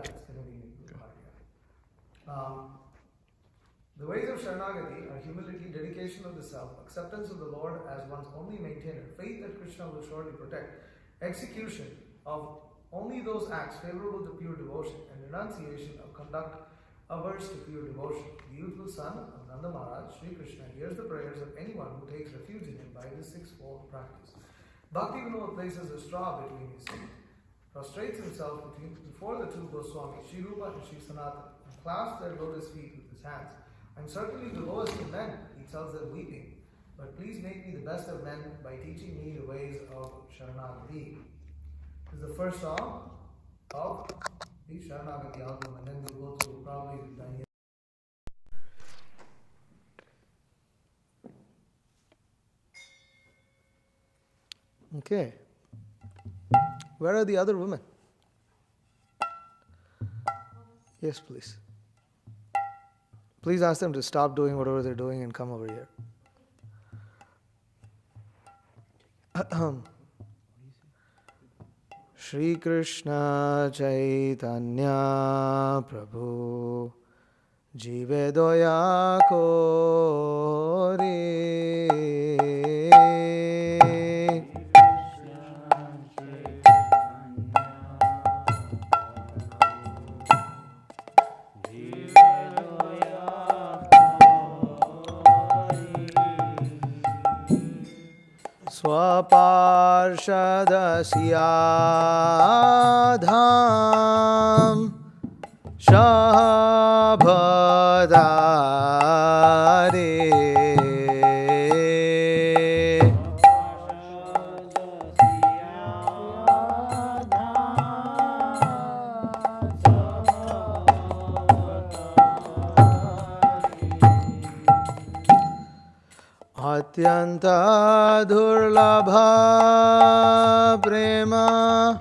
that's going to be hard here. The ways of Saranagati are humility, dedication of the self, acceptance of the Lord as one's only maintainer, faith that Krishna will surely protect, execution of only those acts favorable to pure devotion, and renunciation of conduct averse to pure devotion. The youthful son of Nanda Maharaj, Sri Krishna, hears the prayers of anyone who takes refuge in him by this sixfold practice. Bhaktivinoda places a straw between his feet, prostrates himself before the two Goswamis, Sri Rupa and Sri Sanatana, and clasps their lotus feet with his hands. I am certainly the lowest of men, he tells them weeping, but please make me the best of men by teaching me the ways of Saranagati. This is the first song of the Saranagati album, and then we'll go through probably the Daniel. Okay. Where are the other women? Yes, please. Please ask them to stop doing whatever they're doing and come over here. Shri Krishna Chaitanya Prabhu Jive Doya Kore Swaparshadasyadham Shahabhadare Atyanta durlabha prema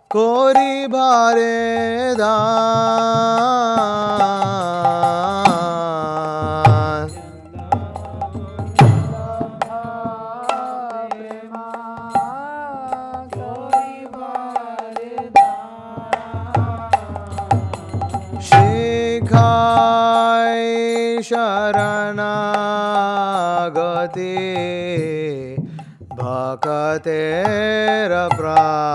kori bhare daan Shikhai Saranagati Bhakatera Pran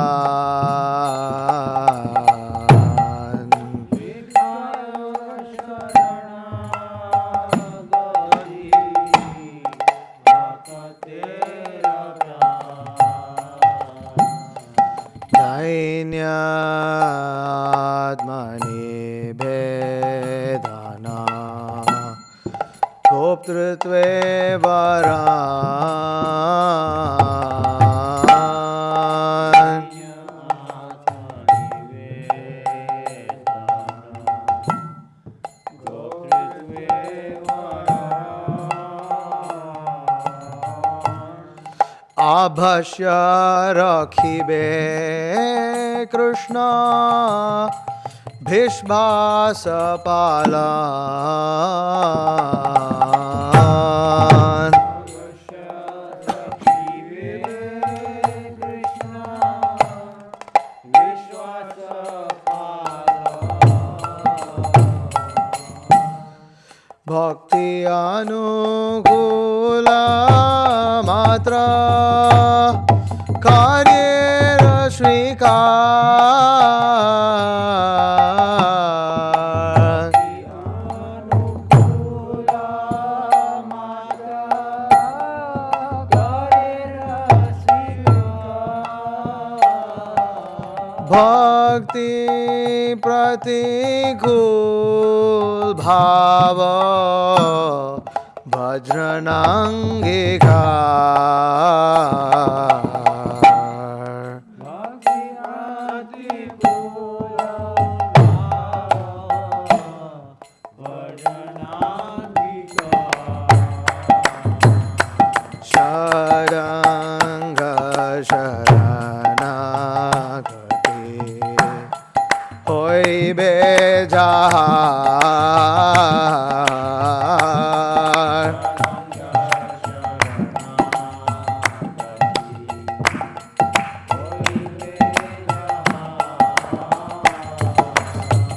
Dainyatmani Vedana Goptritve Varan Abhashya Rakhibe Krishna Bhishvasa Palan Bhakti Anukula Matra Karyera Shrikar Bhakti Pratikul Bhava Vajranangikar Sharanga Sharanagati Hoi Bejahar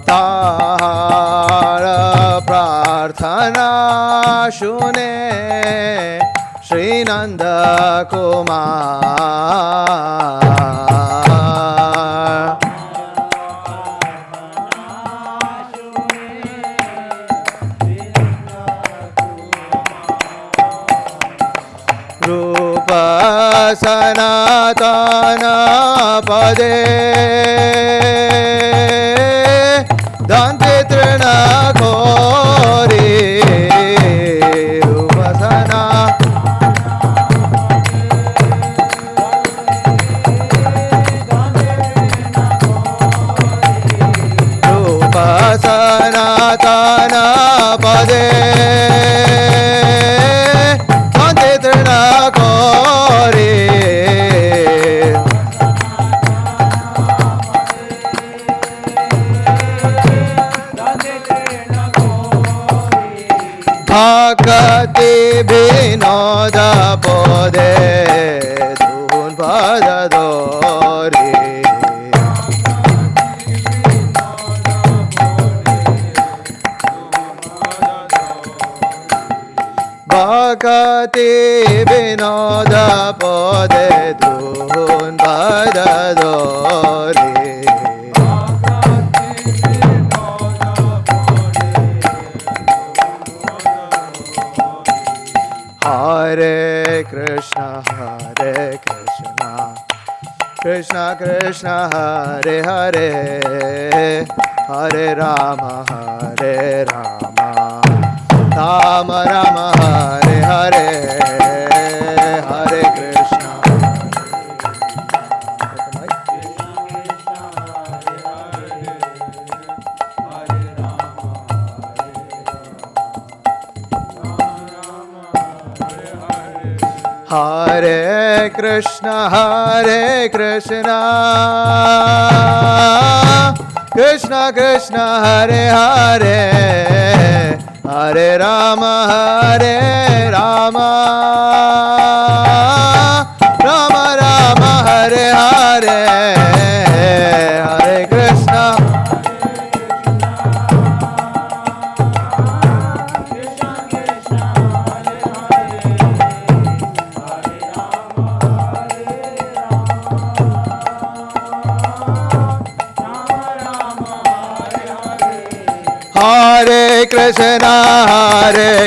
तारा प्रार्थना शुने श्री नंद कुमार रूप सनातन पदे दंते तृण घोरी रूप सनातन पदे दंते तृण घोरी भक्ति विनोद पदे धून पद दोरी भक्ति विनोद पदे धून पद दोरी Hare Krishna, Krishna Krishna, Hare Hare, Hare Rama, Rama Rama, Hare Hare, Hare Krishna. Hare Krishna, Krishna Krishna, Hare Hare, Hare Rama, Rama Rama, Hare Hare, Hare Krishna. Hare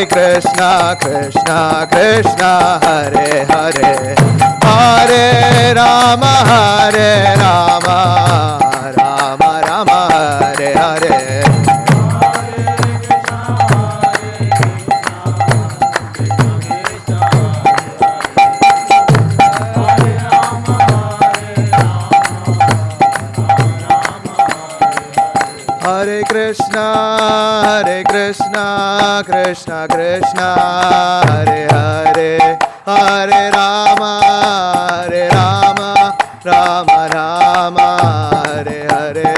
Krishna, Krishna Krishna, Hare Hare, Hare Rama, Rama Rama, Hare Hare. Hare Krishna, Krishna Krishna, Hare Hare, Hare Rama, Rama Rama, Hare Hare.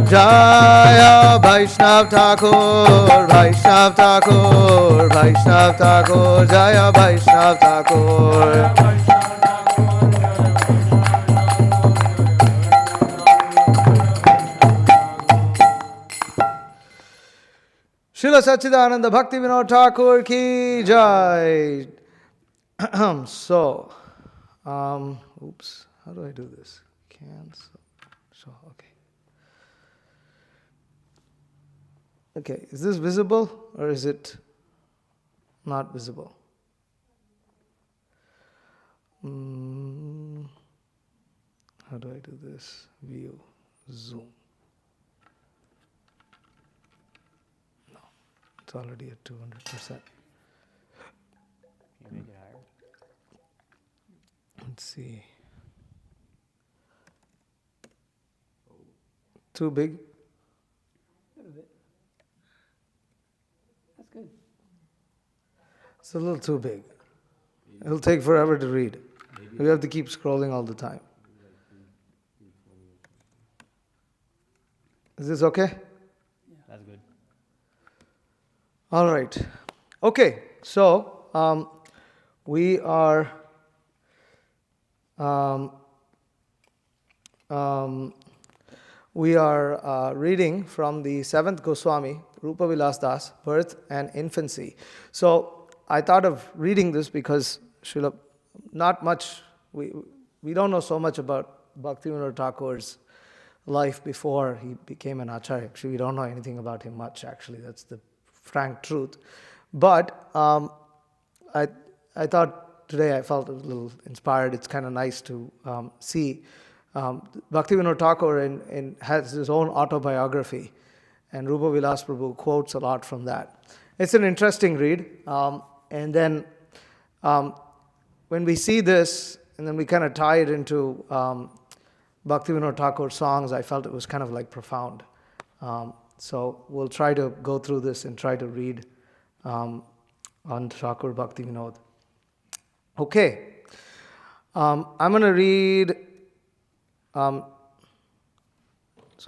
Jaya Vaishnav Thakur, Vaishnav Thakur, Vaishnav Thakur, Jaya Vaishnav Thakur. Srila Satchidananda Bhaktivinoda Thakur ki jai. So, oops, how do I do this? Cancel. So, okay. Okay, is this visible or is it not visible? How do I do this? View, zoom. No, it's already at 200%. Can you make it higher? Let's see. Too big? A little bit. That's good. It's a little too big. It'll take forever to read. We have to keep scrolling all the time. Is this okay? That's good. All right. Okay, so we are um, um, reading from the seventh Goswami, Rupa Vilas Das, Birth and Infancy. So I thought of reading this because Srila, not much, we don't know so much about Bhaktivinoda Thakur's life before he became an acharya. Actually, we don't know anything about him much, actually. That's the frank truth. But I thought today I felt a little inspired. It's kind of nice to see Bhaktivinoda Thakur has his own autobiography, and Rupa Vilas Prabhu quotes a lot from that. It's an interesting read. And then when we see this, and then we kind of tie it into Bhaktivinoda Thakur songs, I felt it was kind of like profound. So we'll try to go through this and try to read on Thakur Bhaktivinoda. Okay. I'm going to read, so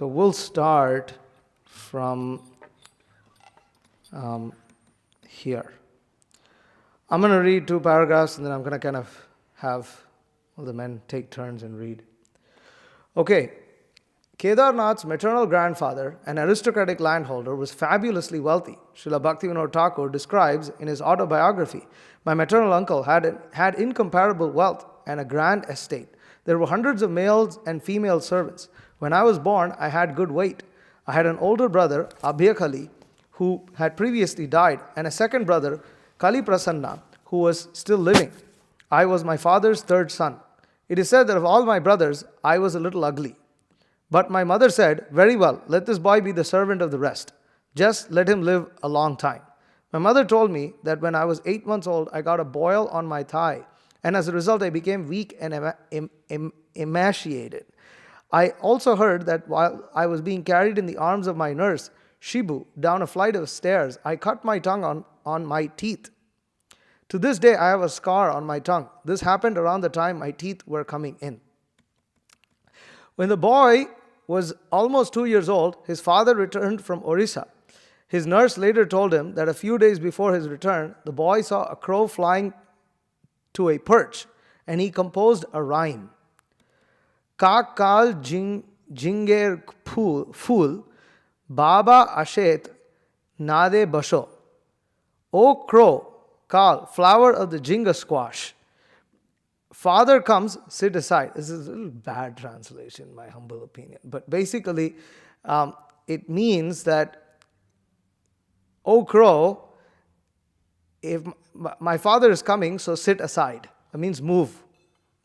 we'll start from here. I'm going to read 2 paragraphs and then I'm going to kind of have all the men take turns and read. Okay. Kedarnath's maternal grandfather, an aristocratic landholder, was fabulously wealthy. Srila Bhaktivinoda Thakur describes in his autobiography, my maternal uncle had incomparable wealth and a grand estate. There were hundreds of males and female servants. When I was born, I had good weight. I had an older brother, Abhyakali, who had previously died, and a second brother, Kali Prasanna, who was still living. I was my father's third son. It is said that of all my brothers, I was a little ugly. But my mother said, very well, let this boy be the servant of the rest. Just let him live a long time. My mother told me that when I was 8 months old, I got a boil on my thigh, and as a result, I became weak and emaciated. I also heard that while I was being carried in the arms of my nurse, Shibu, down a flight of stairs, I cut my tongue on my teeth. To this day, I have a scar on my tongue. This happened around the time my teeth were coming in. When the boy was almost 2 years old, his father returned from Orissa. His nurse later told him that a few days before his return, the boy saw a crow flying to a perch, and he composed a rhyme. Kaak kal jinger fool, Baba ashet nade basho. O crow, kal, flower of the jinga squash. Father comes, sit aside. This is a little bad translation, in my humble opinion. But basically, it means that, O crow, if my father is coming, so sit aside. It means move.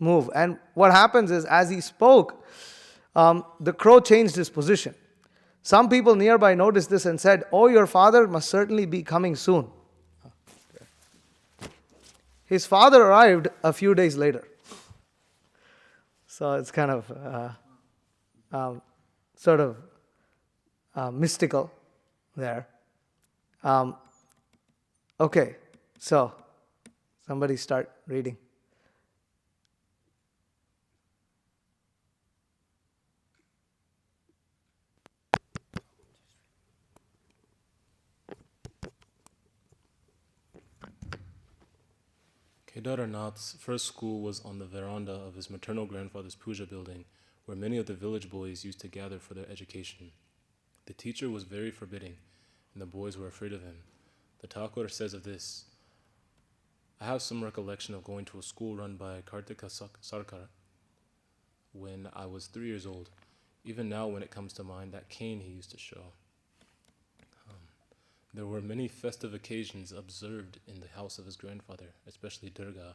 And what happens is, as he spoke, the crow changed his position. Some people nearby noticed this and said, oh, your father must certainly be coming soon. His father arrived a few days later. So it's kind of sort of mystical there. Okay, so somebody start reading. Kedarnath's first school was on the veranda of his maternal grandfather's puja building, where many of the village boys used to gather for their education. The teacher was very forbidding, and the boys were afraid of him. The Thakur says of this, I have some recollection of going to a school run by Kartika Sarkar when I was 3 years old. Even now, when it comes to mind, that cane he used to show. There were many festive occasions observed in the house of his grandfather, especially Durga,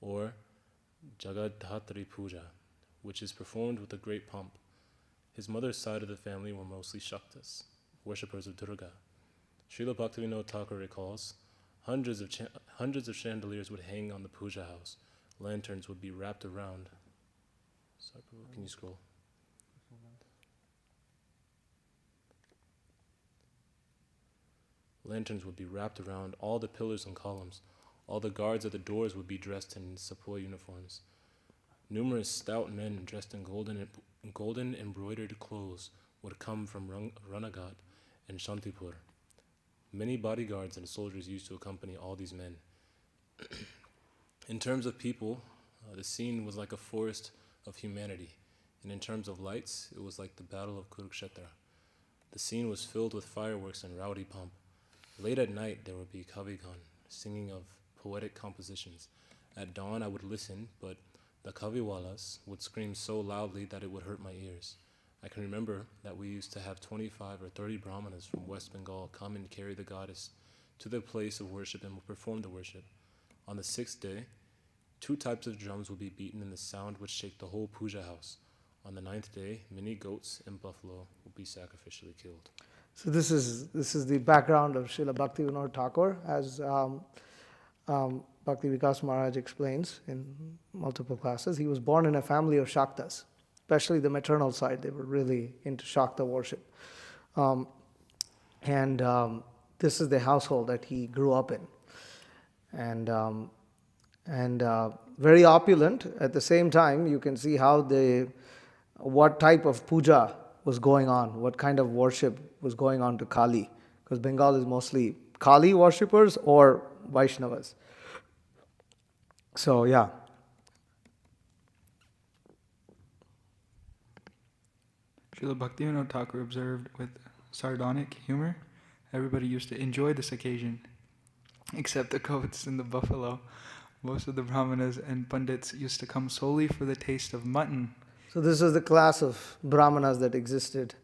or Jagadhatri Puja, which is performed with a great pomp. His mother's side of the family were mostly Shaktas, worshippers of Durga. Srila Bhaktivinoda Thakur recalls, hundreds of chandeliers would hang on the puja house. Lanterns would be wrapped around. Sorry, can you scroll? Lanterns would be wrapped around all the pillars and columns. All the guards at the doors would be dressed in sepoy uniforms. Numerous stout men dressed in golden embroidered clothes would come from Saranagati and Shantipur. Many bodyguards and soldiers used to accompany all these men. In terms of people, the scene was like a forest of humanity, and in terms of lights, it was like the Battle of Kurukshetra. The scene was filled with fireworks and rowdy pomp. Late at night, there would be kavigan, singing of poetic compositions. At dawn, I would listen, but the kaviwalas would scream so loudly that it would hurt my ears. I can remember that we used to have 25 or 30 brahmanas from West Bengal come and carry the goddess to the place of worship and would perform the worship. On the 6th day, 2 types of drums would be beaten and the sound would shake the whole puja house. On the 9th day, many goats and buffalo would be sacrificially killed. So this is the background of Srila Bhaktivinoda Thakur, as Bhakti Vikas Maharaj explains in multiple classes. He was born in a family of Shaktas, especially the maternal side. They were really into Shakta worship. This is the household that he grew up in. And very opulent. At the same time, you can see how what type of puja was going on, what kind of worship was going on to Kali, because Bengal is mostly Kali worshippers or Vaishnavas. So yeah. Srila Bhaktivinoda Thakur observed with sardonic humor, everybody used to enjoy this occasion, except the goats and the buffalo. Most of the brahmanas and pandits used to come solely for the taste of mutton. So this is the class of brahmanas that existed,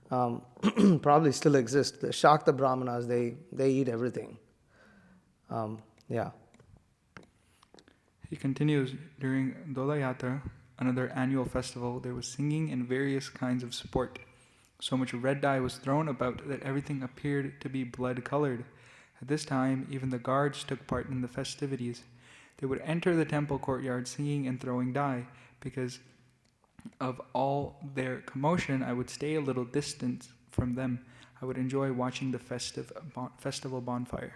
probably still exist. The Shakta brahmanas, they eat everything. Yeah. He continues, during Dola Yatra, another annual festival, there was singing and various kinds of sport. So much red dye was thrown about that everything appeared to be blood-colored. At this time, even the guards took part in the festivities. They would enter the temple courtyard singing and throwing dye. Because of all their commotion, I would stay a little distant from them. I would enjoy watching the festival bonfire.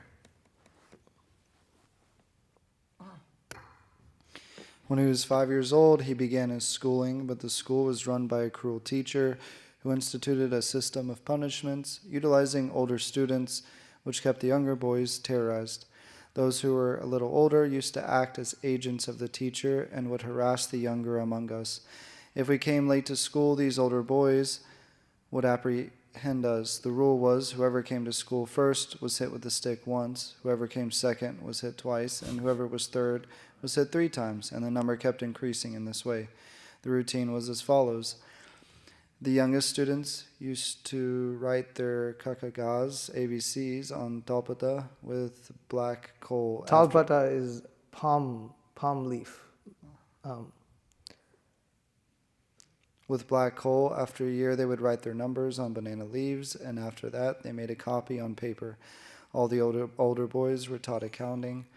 When he was 5 years old, he began his schooling, but the school was run by a cruel teacher who instituted a system of punishments, utilizing older students, which kept the younger boys terrorized. Those who were a little older used to act as agents of the teacher and would harass the younger among us. If we came late to school, these older boys would apprehend us. The rule was whoever came to school first was hit with the stick once, whoever came second was hit twice, and whoever was third was hit 3 times, and the number kept increasing in this way. The routine was as follows. The youngest students used to write their kakagas, ABCs, on talpata with black coal. Talpata is palm leaf. With black coal. After a year, they would write their numbers on banana leaves, and after that, they made a copy on paper. All the older boys were taught accounting,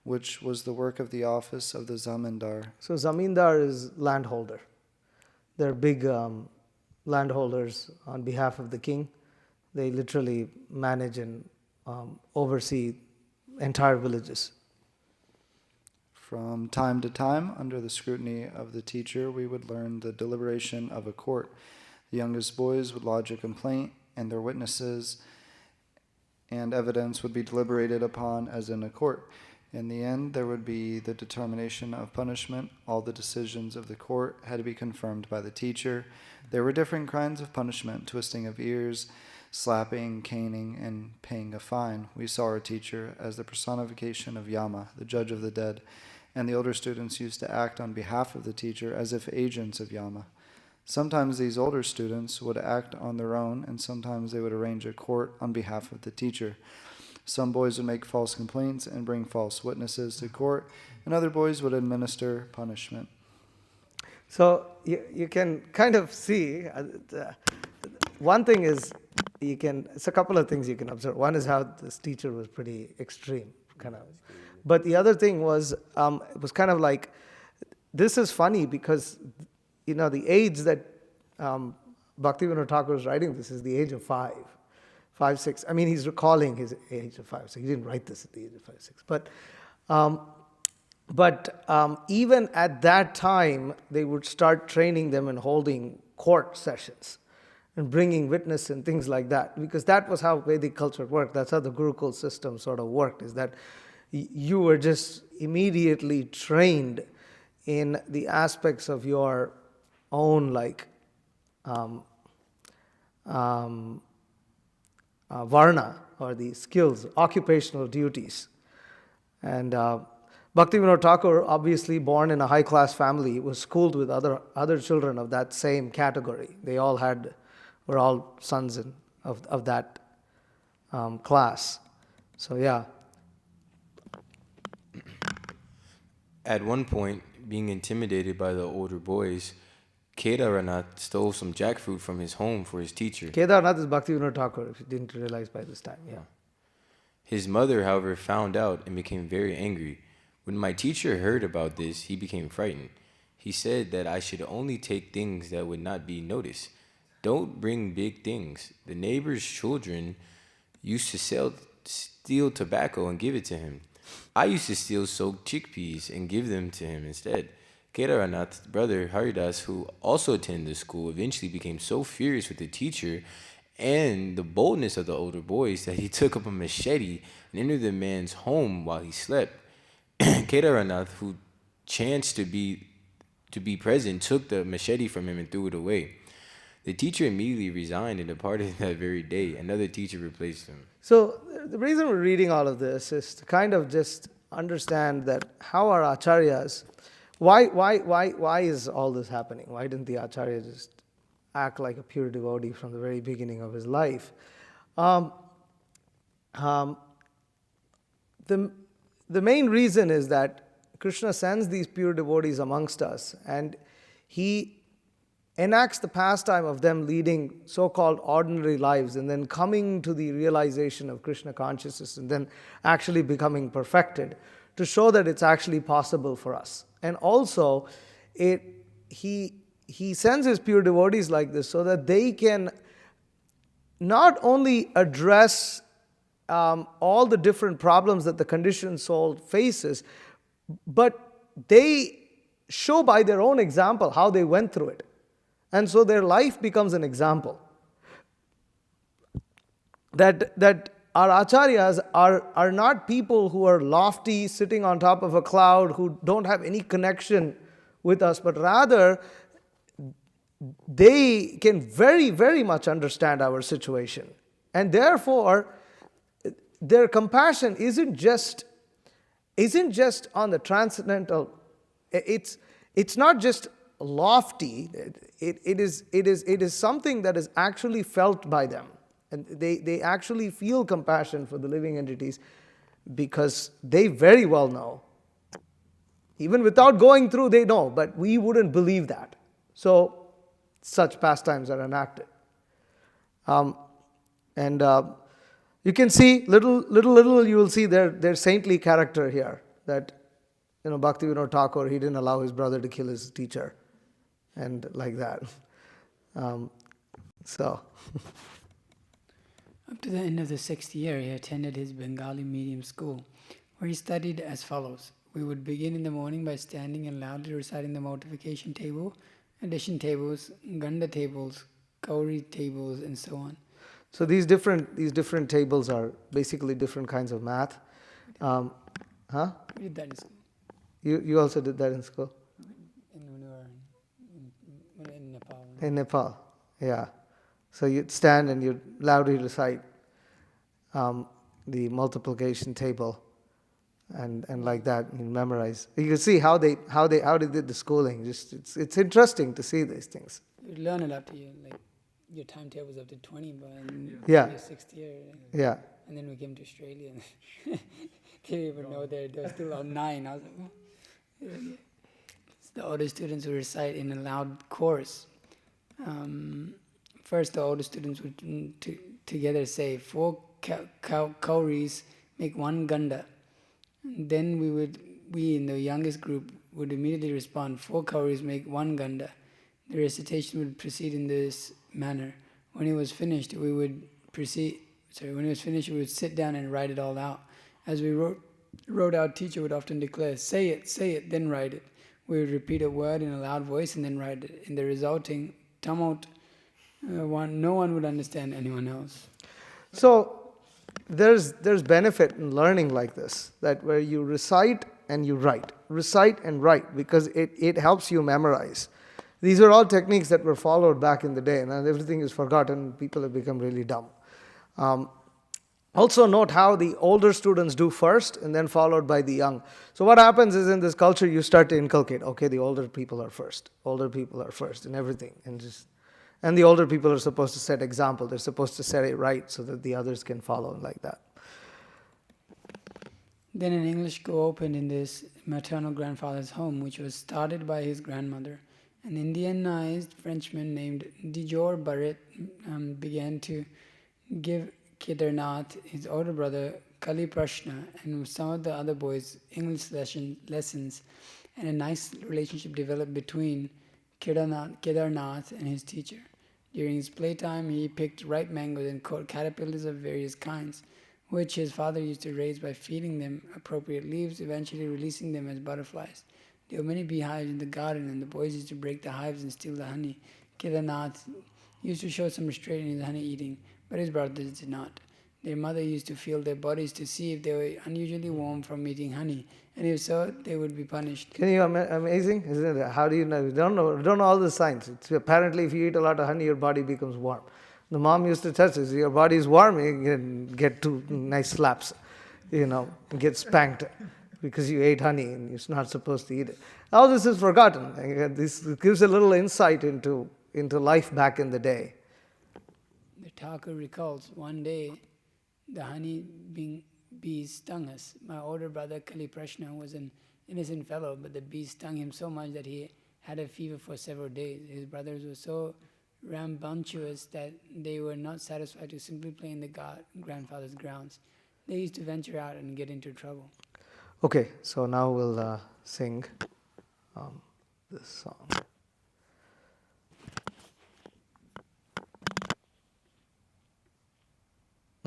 which was the work of the office of the zamindar. So zamindar is landholder. They're big landholders on behalf of the king. They literally manage and oversee entire villages. From time to time, under the scrutiny of the teacher, we would learn the deliberation of a court. The youngest boys would lodge a complaint, and their witnesses and evidence would be deliberated upon as in a court. In the end, there would be the determination of punishment. All the decisions of the court had to be confirmed by the teacher. There were different kinds of punishment: twisting of ears, slapping, caning, and paying a fine. We saw our teacher as the personification of Yama, the judge of the dead, and the older students used to act on behalf of the teacher as if agents of Yama. Sometimes these older students would act on their own, and sometimes they would arrange a court on behalf of the teacher. Some boys would make false complaints and bring false witnesses to court, and other boys would administer punishment. So you can kind of see, one thing is, it's a couple of things you can observe. One is how this teacher was pretty extreme, kind of. But the other thing was, it was kind of like, this is funny because, the age that Bhaktivinoda Thakur is writing this is the age of 5, 6. I mean, he's recalling his age of 5, 6. He didn't write this at the age of 5, 6. But even at that time, they would start training them and holding court sessions. and bringing witness and things like that, because that was how Vedic culture worked. That's how the Gurukul system sort of worked, is that you were just immediately trained in the aspects of your own varna, or the skills, occupational duties. And Bhaktivinoda Thakur, obviously born in a high-class family, was schooled with other children of that same category. They all were all sons of that class. So yeah. At one point, being intimidated by the older boys, Kedaranath stole some jackfruit from his home for his teacher. Kedarnath is Bhaktivinoda Thakur, if you didn't realize by this time. Yeah. His mother, however, found out and became very angry. When my teacher heard about this, he became frightened. He said that I should only take things that would not be noticed. Don't bring big things. The neighbor's children used to steal tobacco and give it to him. I used to steal soaked chickpeas and give them to him instead. Kedaranath's brother Haridas, who also attended the school, eventually became so furious with the teacher and the boldness of the older boys that he took up a machete and entered the man's home while he slept. Kedaranath, who chanced to be present, took the machete from him and threw it away. The teacher immediately resigned and departed that very day. Another teacher replaced him. So the reason we're reading all of this is to kind of just understand that how our acharyas, why is all this happening? Why didn't the acharya just act like a pure devotee from the very beginning of his life? The main reason is that Krishna sends these pure devotees amongst us, and he enacts the pastime of them leading so-called ordinary lives and then coming to the realization of Krishna consciousness and then actually becoming perfected, to show that it's actually possible for us. And also, he sends his pure devotees like this so that they can not only address all the different problems that the conditioned soul faces, but they show by their own example how they went through it. And so their life becomes an example. That our acharyas are not people who are lofty, sitting on top of a cloud, who don't have any connection with us, but rather they can very, very much understand our situation. And therefore, their compassion isn't just on the transcendental. It's not just lofty. It is something that is actually felt by them, and they actually feel compassion for the living entities, because they very well know, even without going through, they know, but we wouldn't believe that. So such pastimes are enacted, and you can see little. You will see their saintly character here. That Bhaktivinoda Thakur, he didn't allow his brother to kill his teacher, and like that. So. Up to the end of the 6th year, he attended his Bengali medium school, where he studied as follows. We would begin in the morning by standing and loudly reciting the multiplication table, addition tables, ganda tables, kauri tables, and so on. So these different tables are basically different kinds of math. We did that in school. You also did that in school? When we were in Nepal. In Nepal, yeah. So you'd stand and you'd loudly recite the multiplication table, and like that, you memorize. You can see how they did the schooling. It's interesting to see these things. You learn it up to your timetable was up to 20 by Yeah. your 6th year. Yeah. And then we came to Australia and didn't even know there was still on 9. I was like, oh. So the older students would recite in a loud chorus. First, the older students would together say, 4 kauris make 1 ganda. And then we in the youngest group would immediately respond, 4 kauris make 1 ganda. The recitation would proceed in this manner. When it was finished, we would sit down and write it all out. As we wrote out, teacher would often declare, say it, then write it. We would repeat a word in a loud voice and then write it. In the resulting tumult, No one would understand anyone else. So there's benefit in learning like this, that where you recite and you write, because it helps you memorize. These are all techniques that were followed back in the day, and everything is forgotten. People have become really dumb. Also note how the older students do first and then followed by the young. So what happens is in this culture you start to inculcate, okay, the older people are first in everything. And the older people are supposed to set example. They're supposed to set it right so that the others can follow like that. Then an English school opened in this maternal grandfather's home, which was started by his grandmother. An Indianized Frenchman named Dijor Barrett began to give Kedarnath, his older brother, Kali Prashna, and some of the other boys English lessons, and a nice relationship developed between Kedarnath and his teacher. During his playtime, he picked ripe mangoes and caught caterpillars of various kinds, which his father used to raise by feeding them appropriate leaves, eventually releasing them as butterflies. There were many beehives in the garden, and the boys used to break the hives and steal the honey. Kedarnath used to show some restraint in his honey eating, but his brothers did not. Their mother used to feel their bodies to see if they were unusually warm from eating honey, and if so, they would be punished. Can you amazing, isn't it? How do you know? You don't know all the science. Apparently, if you eat a lot of honey, your body becomes warm. The mom used to test this. Your body is warm, you can get 2 nice slaps, get spanked because you ate honey and you're not supposed to eat it. All this is forgotten. This gives a little insight into life back in the day. The Thakur recalls one day the honey bees stung us. My older brother Kali Prashna was an innocent fellow, but the bees stung him so much that he had a fever for several days. His brothers were so rambunctious that they were not satisfied to simply play in the grandfather's grounds. They used to venture out and get into trouble. Okay, so now we'll sing this song.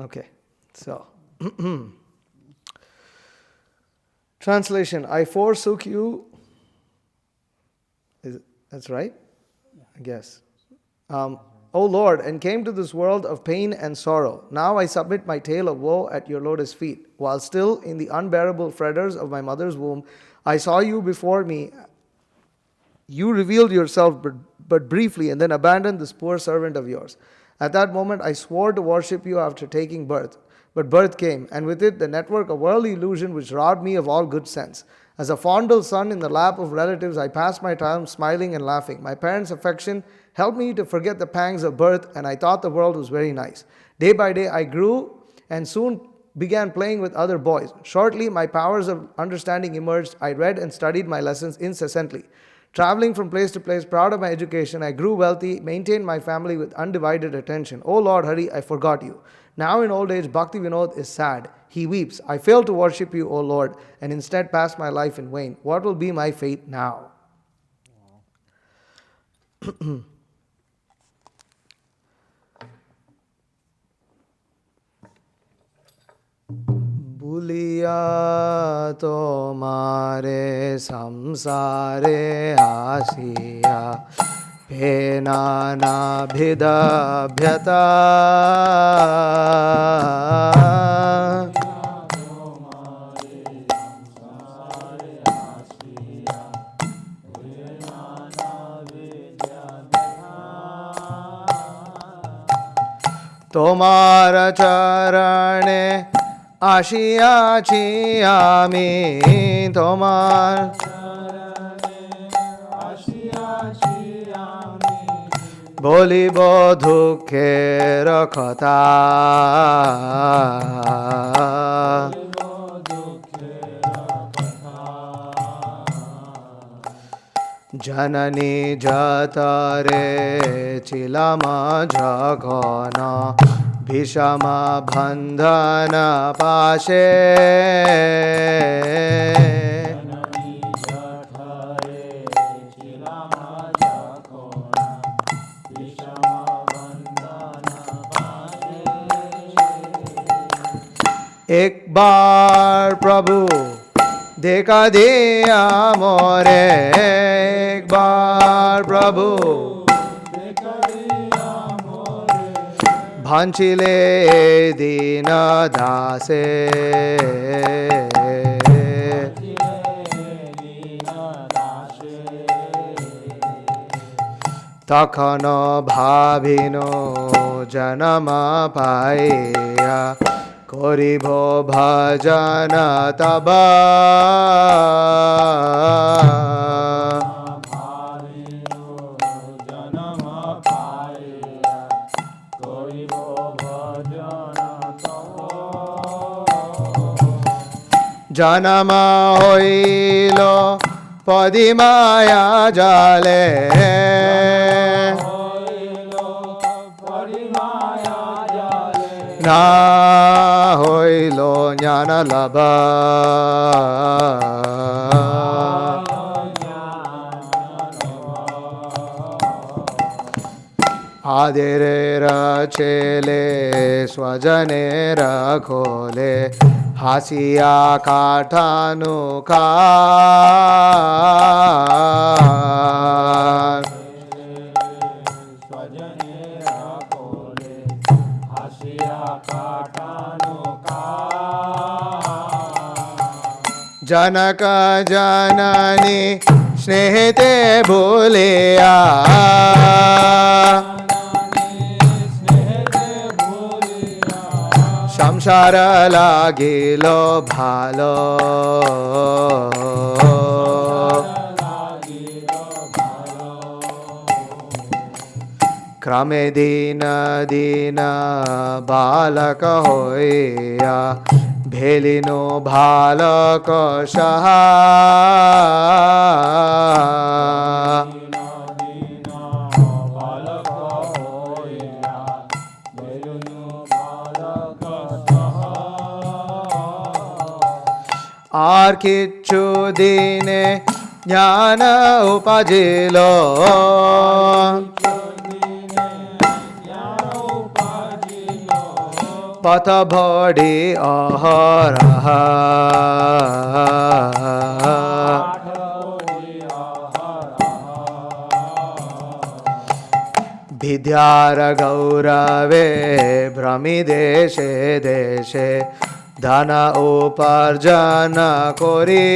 Okay, so translation: I forsook you. That's right? Yeah. I guess. O Lord, and came to this world of pain and sorrow. Now I submit my tale of woe at your lotus feet. While still in the unbearable fetters of my mother's womb, I saw you before me. You revealed yourself but briefly, and then abandoned this poor servant of yours. At that moment I swore to worship you after taking birth. But birth came, and with it the network of worldly illusion which robbed me of all good sense. As a fondled son in the lap of relatives, I passed my time smiling and laughing. My parents' affection helped me to forget the pangs of birth, and I thought the world was very nice. Day by day I grew and soon began playing with other boys. Shortly my powers of understanding emerged. I read and studied my lessons incessantly. Traveling from place to place, proud of my education, I grew wealthy, maintained my family with undivided attention. O Lord Hari, I forgot you. Now in old age, Bhaktivinoda is sad. He weeps. I failed to worship you, O Lord, and instead passed my life in vain. What will be my fate now? Buliya tomare samsare asiya pena na bhida bhyata tomara charane Ashiya chiyami tomar bolibo dukhe rakhata janani jatare chilama jagana Bhishama bandhana pashe Ek baar Prabhu dekha diya more Ek baar Prabhu dekha diya more Bhanchile dina dase Takhano bhavino janama paya Koribo bhajana taba Janama hoilo padimaya jale Na hoilo jnana labha Adirera chele swajanera khole Hasiya kathanu khan Janaka janani snehite bhuliya Samsara lagilo bhalo Krame dina dina balaka hoya Bhelino bhalaka shaha আর কিচ্ছু দিনে জ্ঞান উপাজিল পথ ভড়ি অহরহ বিদ্যার গৌরবে ভ্রমি দেশে দেশে ধন উপার্জন করি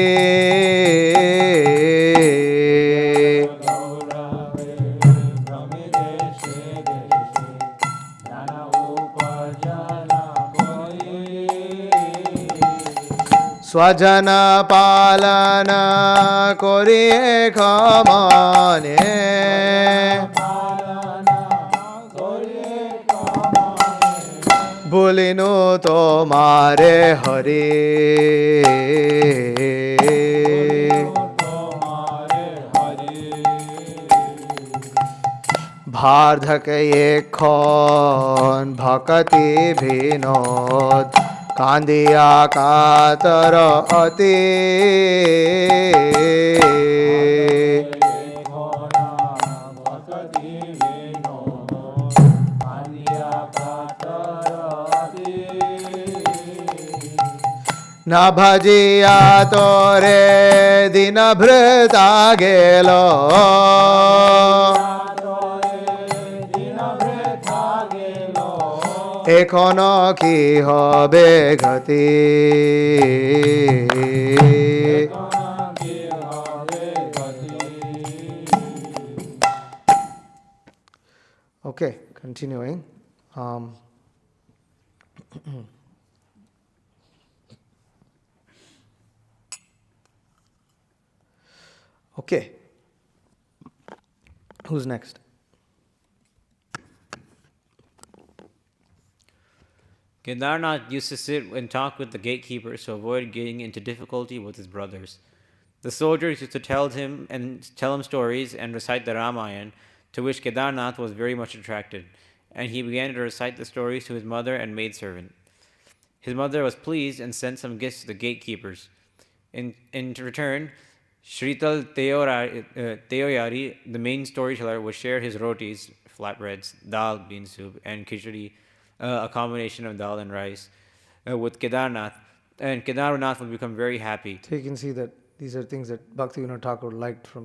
স্বজন পালন করিয়ে ক্ষমনে বলিনু তোমারে হরি ভার্ধক এখন ভকতি বিনোদ কান্দিয়া কাতর অতি না ভজিয়া তোরে দিন ভৃতা গেল এখনো কি হবে গতি Okay, continuing. Okay. Who's next? Kedarnath used to sit and talk with the gatekeepers to avoid getting into difficulty with his brothers. The soldiers used to tell him stories and recite the Ramayana, to which Kedarnath was very much attracted, and he began to recite the stories to his mother and maidservant. His mother was pleased and sent some gifts to the gatekeepers. In return, Shrital Teoyari, the main storyteller, would share his rotis, flatbreads, dal, bean soup, and khichdi, a combination of dal and rice, with Kedarnath, and Kedarnath would become very happy. So you can see that these are things that Bhaktivinoda Thakur liked from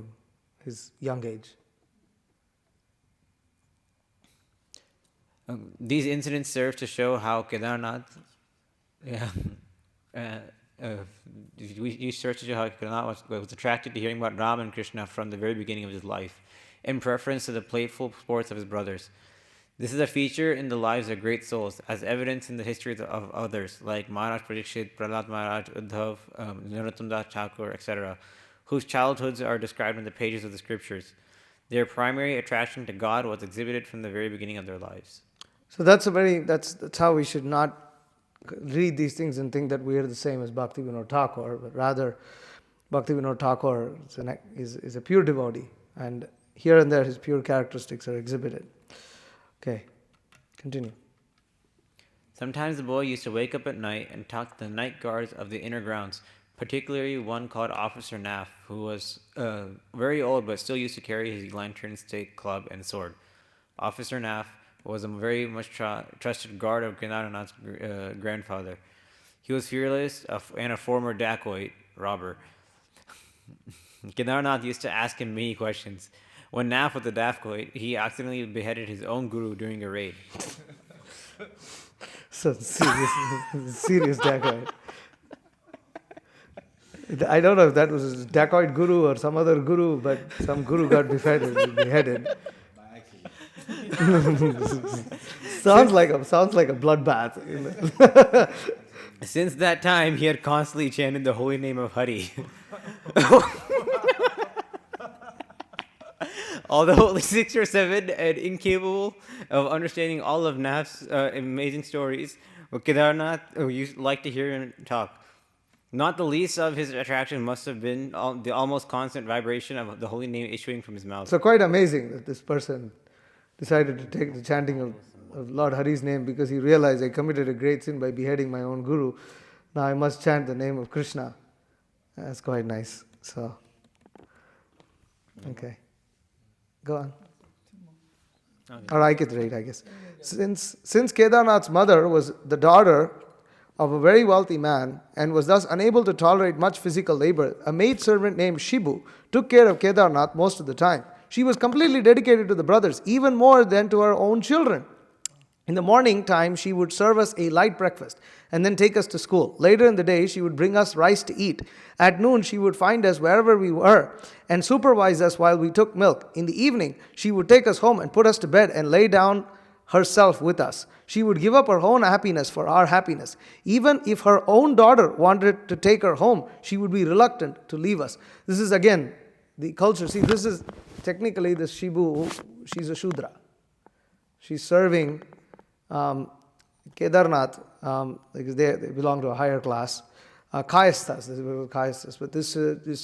his young age. These incidents serve to show how Kedarnath, we serve to show how Kedarnath was attracted to hearing about Ram and Krishna from the very beginning of his life, in preference to the playful sports of his brothers. This is a feature in the lives of great souls, as evidenced in the histories of others, like Maharaj Parikshit, Prahlad Maharaj, Uddhav, Narottam Das Thakur, etc., whose childhoods are described in the pages of the scriptures. Their primary attraction to God was exhibited from the very beginning of their lives. So that's how we should not read these things and think that we are the same as Bhaktivinoda Thakur, but rather Bhaktivinoda Thakur is a pure devotee, and here and there his pure characteristics are exhibited. Okay, continue. Sometimes the boy used to wake up at night and talk to the night guards of the inner grounds, particularly one called Officer Nath, who was very old but still used to carry his lantern, stake, club, and sword. Officer Nath was a very much trusted guard of Kedarnath's grandfather. He was fearless and a former dacoit robber. Kedarnath used to ask him many questions. When Nath was a dacoit, he accidentally beheaded his own guru during a raid. So serious dacoit. I don't know if that was a dacoit guru or some other guru, but some guru got beheaded. sounds like a bloodbath. Since that time, he had constantly chanted the holy name of Hari. Although only 6 or 7 and incapable of understanding all of Nath's amazing stories, Kedarnath used like to hear him talk. Not the least of his attraction must have been the almost constant vibration of the holy name issuing from his mouth. So quite amazing that this person decided to take the chanting of Lord Hari's name because he realized I committed a great sin by beheading my own guru. Now I must chant the name of Krishna. That's quite nice. So, okay. Go on. Okay. Or I could read, I guess. Since Kedarnath's mother was the daughter of a very wealthy man and was thus unable to tolerate much physical labor, a maidservant named Shibu took care of Kedarnath most of the time. She was completely dedicated to the brothers, even more than to her own children. In the morning time, she would serve us a light breakfast and then take us to school. Later in the day, she would bring us rice to eat. At noon, she would find us wherever we were and supervise us while we took milk. In the evening, she would take us home and put us to bed and lay down herself with us. She would give up her own happiness for our happiness. Even if her own daughter wanted to take her home, she would be reluctant to leave us. This is again the culture. See, this is technically this Shibu, she's a Shudra. She's serving Kedarnath because they belong to a higher class. Kayasthas, but this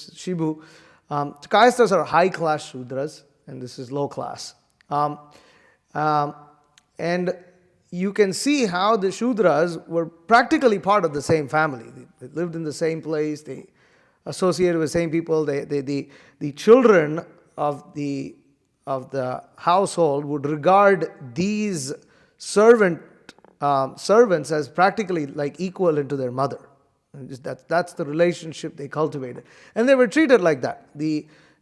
Shibu, Kayasthas are high class Shudras and this is low class. And you can see how the Shudras were practically part of the same family. They lived in the same place, they associated with the same people. The children of the household would regard these servants as practically like equivalent to their mother. And that's the relationship they cultivated. And they were treated like that.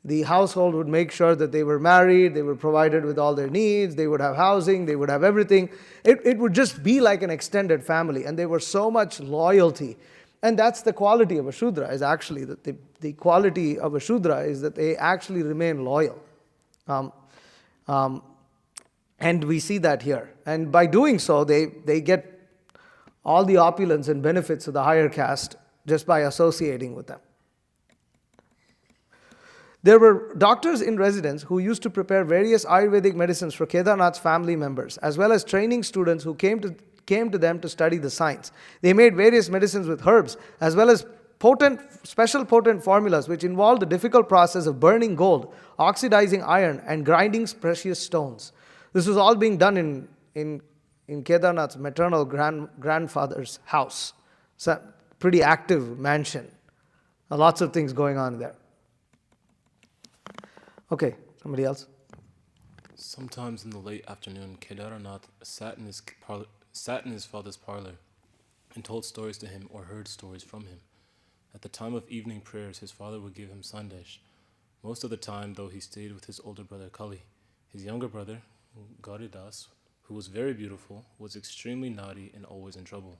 The household would make sure that they were married, they were provided with all their needs, they would have housing, they would have everything. It would just be like an extended family, and there was so much loyalty. And that's the quality of a Shudra, is actually that the quality of a Shudra is that they actually remain loyal. And we see that here. And by doing so, they get all the opulence and benefits of the higher caste just by associating with them. There were doctors in residence who used to prepare various Ayurvedic medicines for Kedarnath's family members, as well as training students who came to them to study the science. They made various medicines with herbs, as well as special potent formulas which involved the difficult process of burning gold, oxidizing iron, and grinding precious stones. This was all being done in Kedarnath's maternal grandfather's house. It's a pretty active mansion. Lots of things going on there. Okay, somebody else? Sometimes in the late afternoon, Kedarnath sat in his father's parlor and told stories to him or heard stories from him. At the time of evening prayers, his father would give him sandesh. Most of the time, though, he stayed with his older brother Kali. His younger brother, Gauridas, who was very beautiful, was extremely naughty and always in trouble.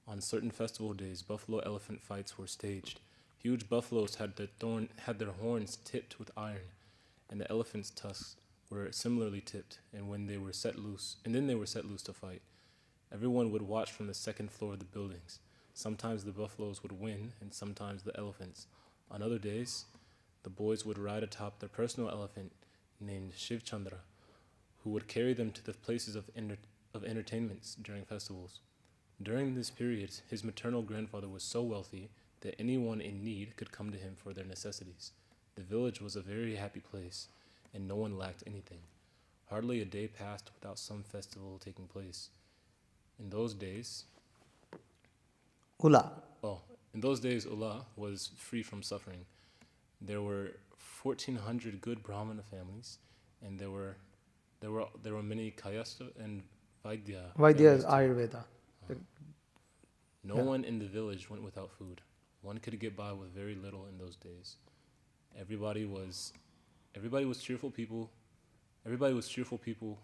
On certain festival days, buffalo elephant fights were staged. Huge buffaloes had their horns tipped with iron, and the elephants' tusks were similarly tipped, and then they were set loose to fight. Everyone would watch from the second floor of the buildings. Sometimes the buffaloes would win, and sometimes the elephants. On other days, the boys would ride atop their personal elephant named Shiv Chandra, who would carry them to the places of entertainments during festivals. During this period, his maternal grandfather was so wealthy that anyone in need could come to him for their necessities. The village was a very happy place, and no one lacked anything. Hardly a day passed without some festival taking place. In those days, Ula. Ula was free from suffering. There were 1,400 good Brahmana families, and there were many Kayastha and Vaidya. Vaidya is families Ayurveda. No one in the village went without food. One could get by with very little in those days. Everybody was cheerful people. Everybody was cheerful.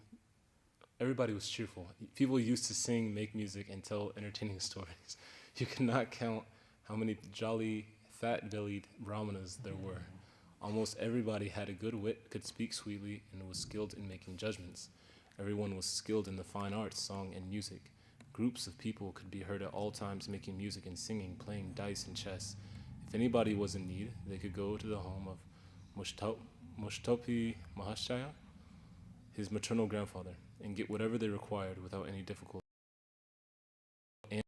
People used to sing, make music, and tell entertaining stories. You cannot count how many jolly, fat-bellied brahmanas there were. Almost everybody had a good wit, could speak sweetly, and was skilled in making judgments. Everyone was skilled in the fine arts, song, and music. Groups of people could be heard at all times making music and singing, playing dice and chess. If anybody was in need, they could go to the home of Mushtopi Mahashaya, his maternal grandfather, and get whatever they required without any difficulty. And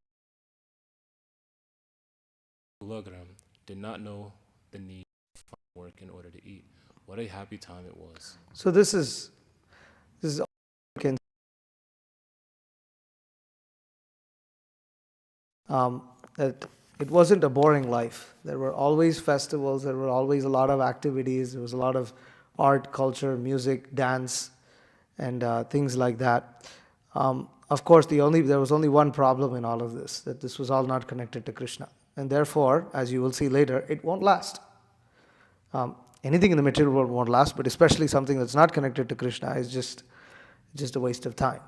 Ulagram did not know the need of work in order to eat. What a happy time it was. So this is that it wasn't a boring life. There were always festivals, there were always a lot of activities, there was a lot of art, culture, music, dance, and things like that. Of course, there was only one problem in all of this, that this was all not connected to Krishna. And therefore, as you will see later, it won't last. Anything in the material world won't last, but especially something that's not connected to Krishna is just a waste of time.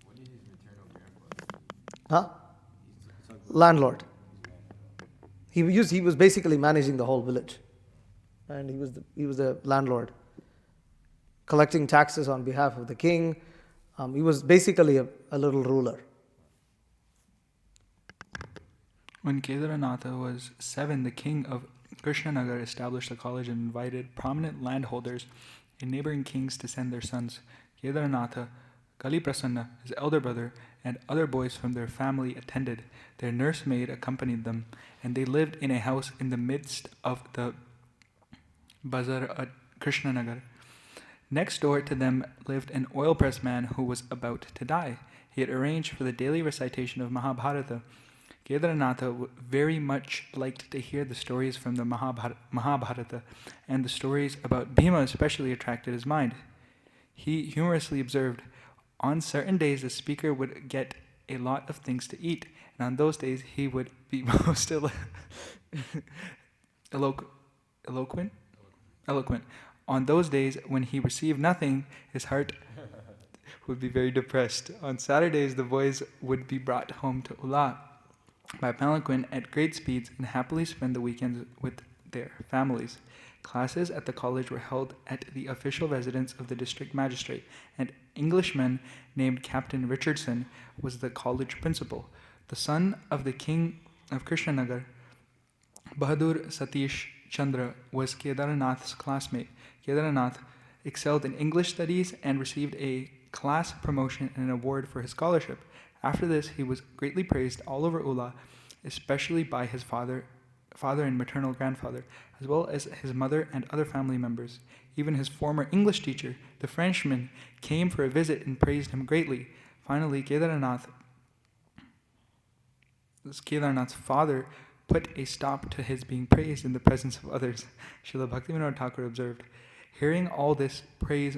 What is his maternal grandfather? Huh? Landlord. He was basically managing the whole village, and he was the landlord, collecting taxes on behalf of the king. He was basically a little ruler. When Kedaranatha was 7, the king of Krishnanagar established a college and invited prominent landholders and neighboring kings to send their sons. Kedaranatha, Kali Prasanna, his elder brother, and other boys from their family attended. Their nursemaid accompanied them, and they lived in a house in the midst of the bazaar at Krishnanagar. Next door to them lived an oil press man who was about to die. He had arranged for the daily recitation of Mahabharata. Kedaranatha very much liked to hear the stories from the Mahabharata, and the stories about Bhima especially attracted his mind. He humorously observed, on certain days the speaker would get a lot of things to eat, and on those days he would be most eloquent. On those days when he received nothing, his heart would be very depressed. On Saturdays the boys would be brought home to Ula by palanquin at great speeds and happily spend the weekends with their families. Classes at the college were held at the official residence of the district magistrate. An Englishman named Captain Richardson was the college principal. The son of the king of Krishnanagar, Bahadur Satish Chandra, was Kedaranath's classmate. Kedaranath excelled in English studies and received a class promotion and an award for his scholarship. After this, he was greatly praised all over Ula, especially by his father and maternal grandfather, as well as his mother and other family members. Even his former English teacher, the Frenchman, came for a visit and praised him greatly. Finally, Kedaranath's father put a stop to his being praised in the presence of others. Srila Bhaktivinoda Thakur observed, Hearing all this praise,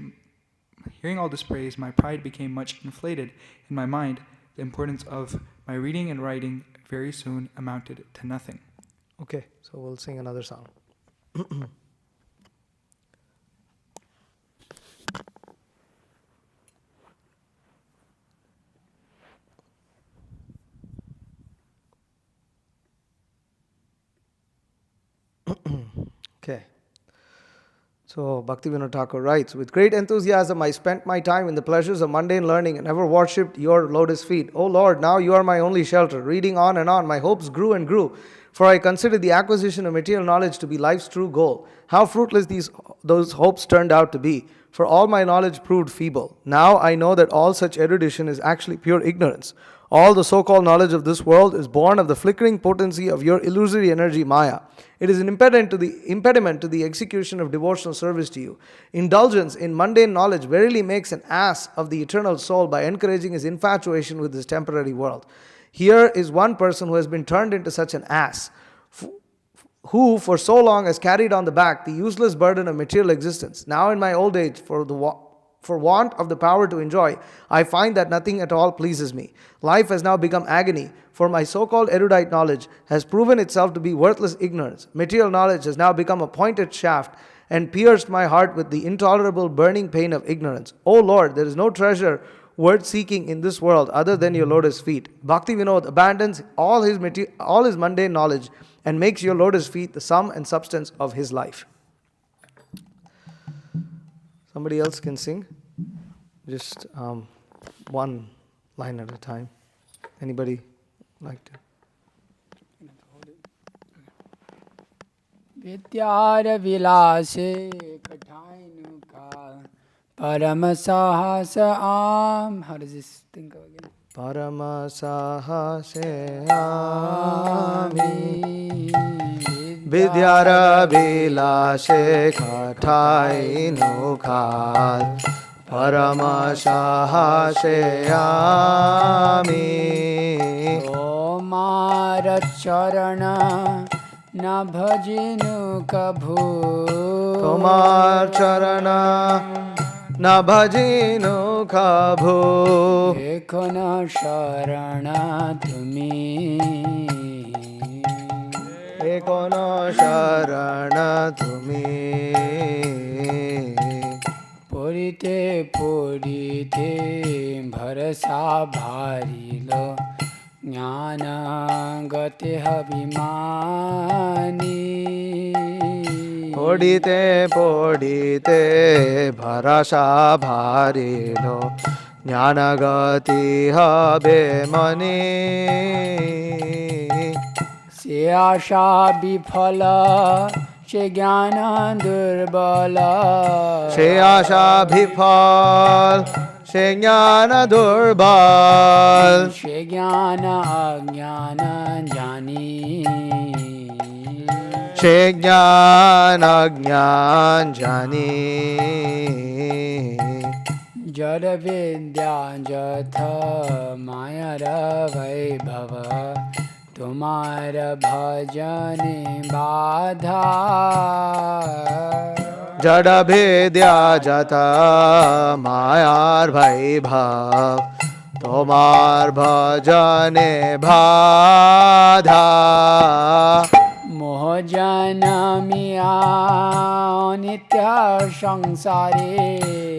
my pride became much inflated. In my mind, the importance of my reading and writing very soon amounted to nothing. Okay, so we'll sing another song. Okay. So Bhaktivinoda Thakur writes, with great enthusiasm I spent my time in the pleasures of mundane learning and ever worshipped your lotus feet. O Lord, now you are my only shelter. Reading on and on, my hopes grew and grew, for I considered the acquisition of material knowledge to be life's true goal. How fruitless those hopes turned out to be, for all my knowledge proved feeble. Now I know that all such erudition is actually pure ignorance. All the so-called knowledge of this world is born of the flickering potency of your illusory energy Maya. It is an impediment to the execution of devotional service to you. Indulgence in mundane knowledge verily makes an ass of the eternal soul by encouraging his infatuation with this temporary world. Here is one person who has been turned into such an ass, who for so long has carried on the back the useless burden of material existence. Now in my old age, for want of the power to enjoy, I find that nothing at all pleases me. Life has now become agony, for my so-called erudite knowledge has proven itself to be worthless ignorance. Material knowledge has now become a pointed shaft and pierced my heart with the intolerable burning pain of ignorance. O Lord, there is no treasure worth seeking in this world other than your lotus feet. Bhaktivinoda abandons all his mundane knowledge and makes your lotus feet the sum and substance of his life. Somebody else can sing? Just one line at a time. Anybody like to? Vidyara vilase kathainu ka paramasahasa am. How does this thing go again? Paramasahase ami Vidyara vilashe kathai nukhal Paramasahase ami Omara charana na bhajinu kabhu Tomar charana na bhajinu kabhu Ekona sharana tumi Ekono sharana tumi Purite purite bharasa bharilo Jnana gate habhimani Podite podite bharasha bharilo Jnanagati habe mani Se asha bifala she jnana durbala Se asha bhifal Se jnana durbal she jnana ajnana jani Se jnana ajnan jani Jada vidya jatha mayara vaibhava Tumara bhajane badha Jada bhedya jata mayar vaibhav Tomar bhajane badha Mohjana miya nitya samsare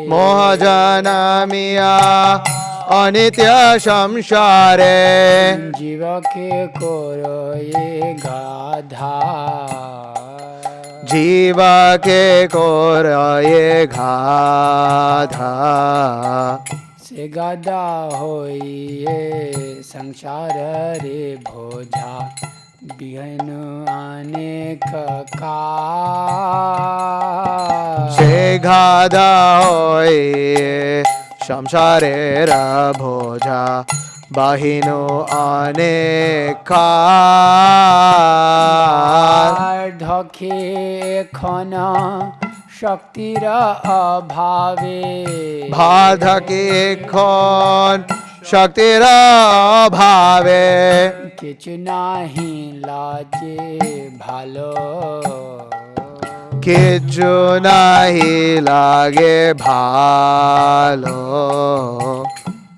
Mohjana miya anitya samsare Jiva ke koro ye gadha Jiva ke kora ye ghadha Se gada hoi ye samsara re bhoja Bihanu aneka ka Se ghada hoye samsare ra bhoja bahino aneka Dhake khana shaktira abhave Bhadhake khon shaktira bhave Kichu nahi laje bhalo Kichu nahi lage bhalo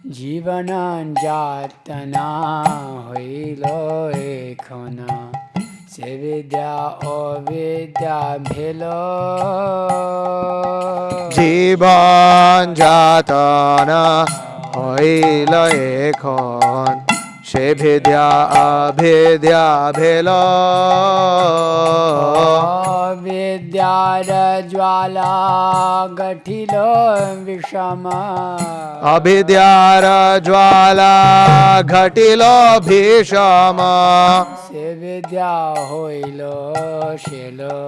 Jivanan jatana hoilo ekhona Se vidya avidya bhelo Jivan jatana hoila ekhon she bhidya abhidya bhelo. Vidyara jwala gatilo vishama. Abhidyara jwala ghatilo bhishama. Se vidya hoilo shelo.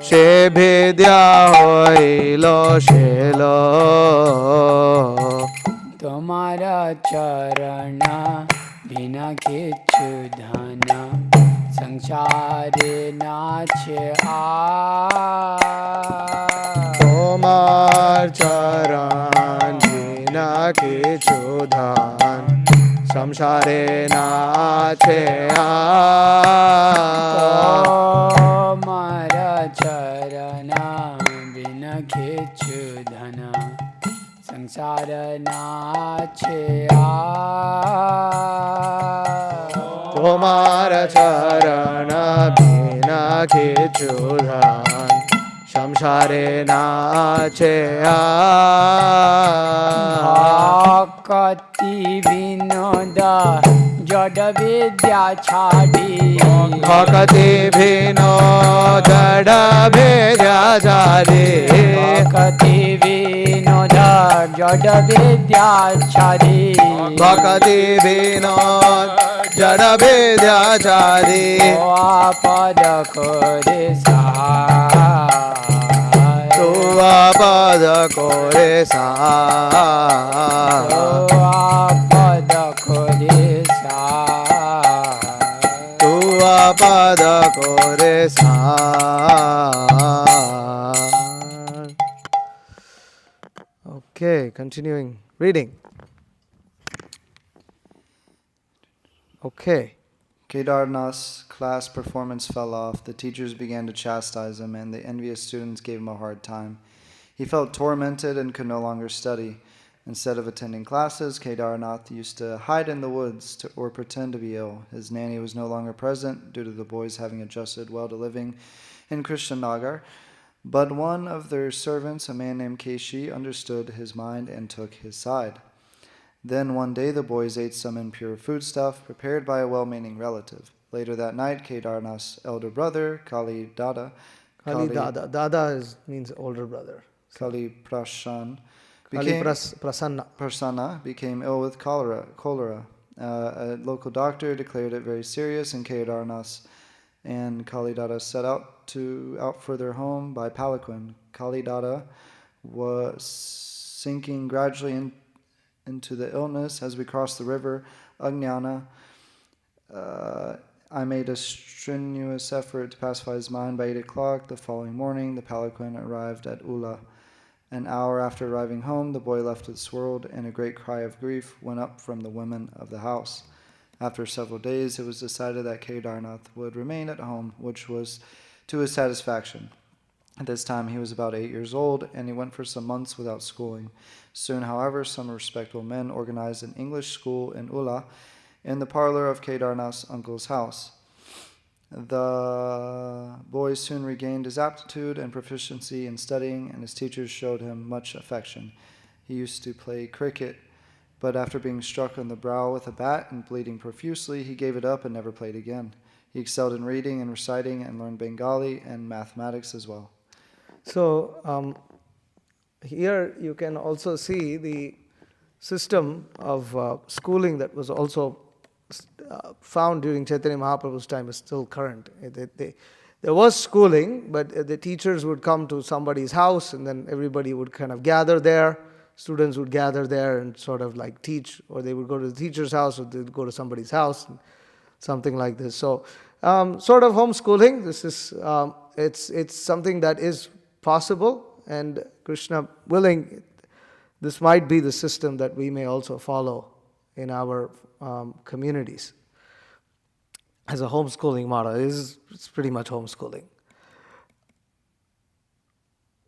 She bhidya hoilo shelo. Tomara charana bina kichu dhana sangsare nache Tomar charan bina kichu dhan samsare nache Tomara charana bina kichu dhana sangsara nache Tomar charana bina kichu dhan samsare nache Bhakti Vinoda Jada Vidya Chadi. Bhakti Vinoda Vidya Chadi. Bhakti Vinoda Jada Vidya Chadi. Bhakti Vinoda Jada Vidya Chadi. Pada Kore Tuva pada kore sa. Pada Kore Tuva pada kore sa. Okay, continuing reading. Okay. Kedarnath's class performance fell off. The teachers began to chastise him, and the envious students gave him a hard time. He felt tormented and could no longer study. Instead of attending classes, Kedarnath used to hide in the woods or pretend to be ill. His nanny was no longer present due to the boys having adjusted well to living in Krishnanagar. But one of their servants, a man named Keshi, understood his mind and took his side. Then one day the boys ate some impure foodstuff prepared by a well-meaning relative. Later that night, Kedarnath's elder brother, Kali Dada, Means older brother. Kali Prasanna became ill with cholera. A local doctor declared it very serious, and Kedarnath and Kali Dada set out for their home by palanquin. Kali Dada was sinking gradually into the illness. As we crossed the river Ajnana, I made a strenuous effort to pacify his mind. By 8 o'clock the following morning, the palanquin arrived at Ula. An hour after arriving home, the boy left this world, and a great cry of grief went up from the women of the house. After several days, it was decided that Kedarnath would remain at home, which was to his satisfaction. At this time, he was about 8 years old, and he went for some months without schooling. Soon, however, some respectable men organized an English school in Ula in the parlor of Kedarnath's uncle's house. The boy soon regained his aptitude and proficiency in studying, and his teachers showed him much affection. He used to play cricket, but after being struck on the brow with a bat and bleeding profusely, he gave it up and never played again. He excelled in reading and reciting and learned Bengali and mathematics as well. So here you can also see the system of schooling that was also found during Chaitanya Mahaprabhu's time is still current. There was schooling, but the teachers would come to somebody's house, and then everybody would kind of gather there. Students would gather there and sort of like teach, or they would go to the teacher's house, or they would go to somebody's house, something like this. So sort of homeschooling. This is it's something that is possible, and Krishna willing, this might be the system that we may also follow in our communities as a homeschooling model. It's pretty much homeschooling.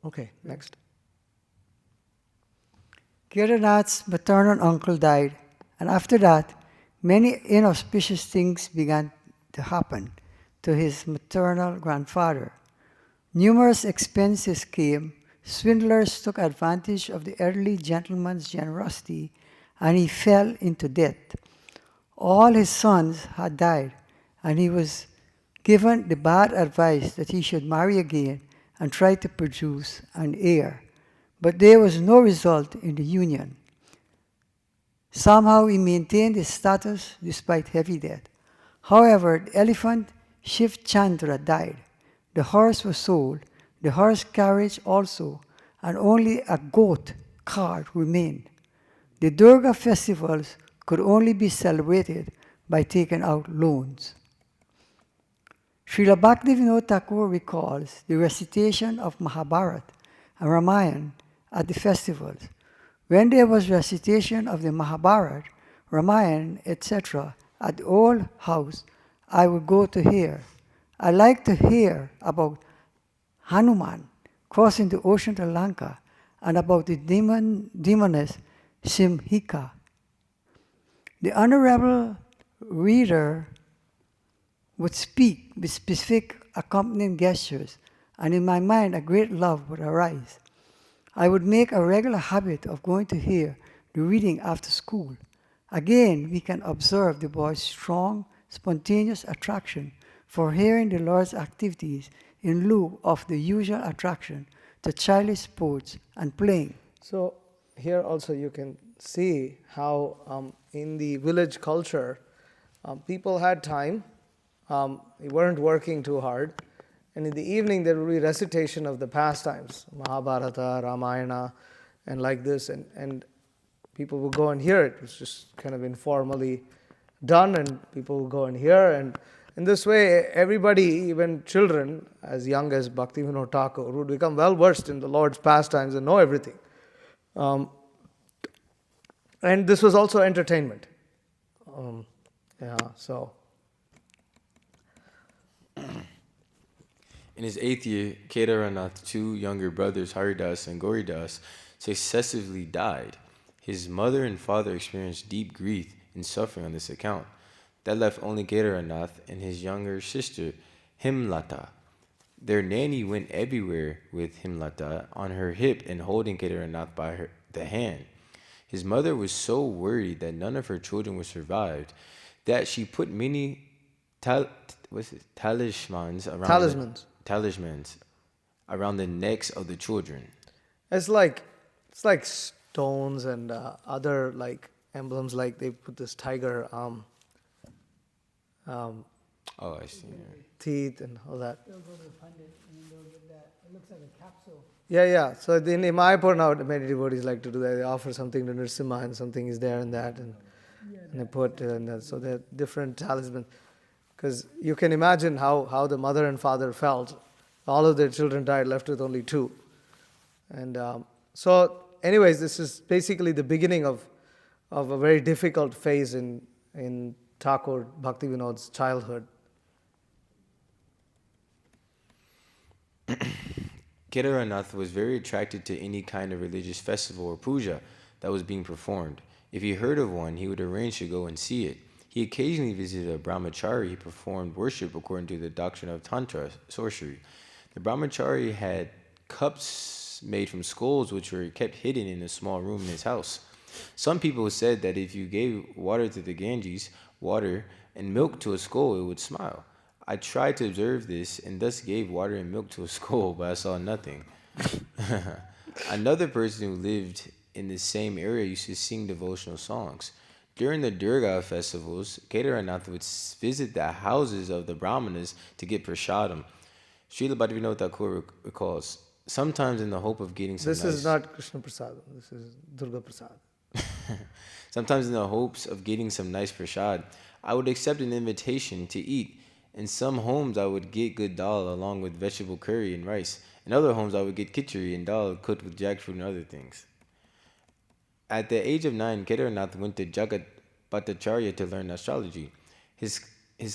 Okay, next. Kedarnath's maternal uncle died, and after that, many inauspicious things began to happen to his maternal grandfather. Numerous expenses came, swindlers took advantage of the elderly gentleman's generosity, and he fell into death. All his sons had died, and he was given the bad advice that he should marry again and try to produce an heir. But there was no result in the union. Somehow he maintained his status despite heavy debt. However, the elephant Shiv Chandra died. The horse was sold, the horse carriage also, and only a goat cart remained. The Durga festivals could only be celebrated by taking out loans. Srila Bhaktivinoda Thakur recalls the recitation of Mahabharata and Ramayana at the festivals. When there was recitation of the Mahabharata, Ramayana, etc. at the old house, I would go to hear. I like to hear about Hanuman crossing the ocean to Lanka and about the demoness Simhika. The honorable reader would speak with specific accompanying gestures, and in my mind a great love would arise. I would make a regular habit of going to hear the reading after school. Again, we can observe the boy's strong, spontaneous attraction for hearing the Lord's activities in lieu of the usual attraction to childish sports and playing. So here also you can see how in the village culture, people had time, they weren't working too hard, and in the evening there would be recitation of the pastimes, Mahabharata, Ramayana, and like this, and people would go and hear it. It was just kind of informally done, and people would go and hear, and in this way everybody, even children as young as Bhaktivinoda Thakur, would become well versed in the Lord's pastimes and know everything. And this was also entertainment. So In his 8th year, Kedaranath's 2 younger brothers, Haridas and Gauridas, successively died. His mother and father experienced deep grief and suffering on this account. That left only Kedaranath and his younger sister, Himlata. Their nanny went everywhere with Himlata on her hip and holding Kedaranath by the hand. His mother was so worried that none of her children would survive that she put many talismans around the necks of the children. it's like stones and other like emblems, like they put this tiger Oh, I see. teeth and all that. They'll go to the pundit and then they'll get that. It looks like a capsule. Yeah. So in Mayapur now, many devotees like to do that. They offer something to Nrsimha and something is there and that, and they put and that. So they're different talismans. Because you can imagine how the mother and father felt. All of their children died, left with only 2. And so anyways, this is basically the beginning of a very difficult phase in Thakur Bhaktivinoda's childhood. Kedaranath was very attracted to any kind of religious festival or puja that was being performed. If he heard of one, he would arrange to go and see it. He occasionally visited a brahmachari who performed worship according to the doctrine of Tantra, sorcery. The brahmachari had cups made from skulls which were kept hidden in a small room in his house. Some people said that if you gave water to the Ganges, water and milk to a skull, it would smile. I tried to observe this and thus gave water and milk to a skull, but I saw nothing. Another person who lived in the same area used to sing devotional songs. During the Durga festivals, Kedaranath would visit the houses of the Brahmanas to get prasadam. Srila Bhaktivinoda Thakur recalls, sometimes in the hope of getting some This is not Krishna Prasad, this is Durga Prasad. Sometimes in the hopes of getting some nice prasad, I would accept an invitation to eat. In some homes, I would get good dal along with vegetable curry and rice. In other homes, I would get khichdi and dal cooked with jackfruit and other things. At the age of 9, Kedaranath went to Jagat Bhattacharya to learn astrology. His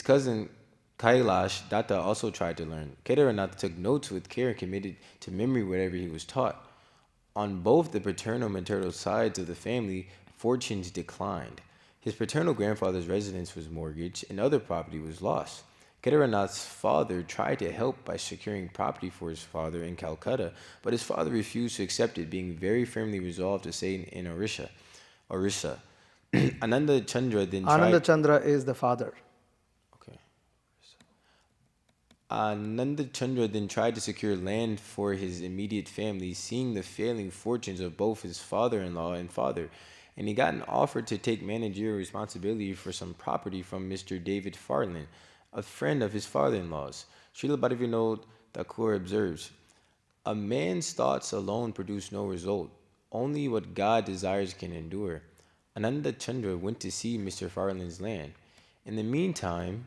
cousin Kailash Datta also tried to learn. Kedaranath took notes with care and committed to memory whatever he was taught. On both the paternal and maternal sides of the family, fortunes declined. His paternal grandfather's residence was mortgaged and other property was lost. Kedaranath's father tried to help by securing property for his father in Calcutta, but his father refused to accept it, being very firmly resolved to stay in Orissa. Ananda Chandra then Ananda tried. Chandra is the father. Okay. Ananda Chandra then tried to secure land for his immediate family, seeing the failing fortunes of both his father-in-law and father, and he got an offer to take managerial responsibility for some property from Mr. David Farland, a friend of his father-in-law's. Srila Bhaktivinoda Thakur observes, "A man's thoughts alone produce no result. Only what God desires can endure." Ananda Chandra went to see Mr. Farland's land. In the meantime,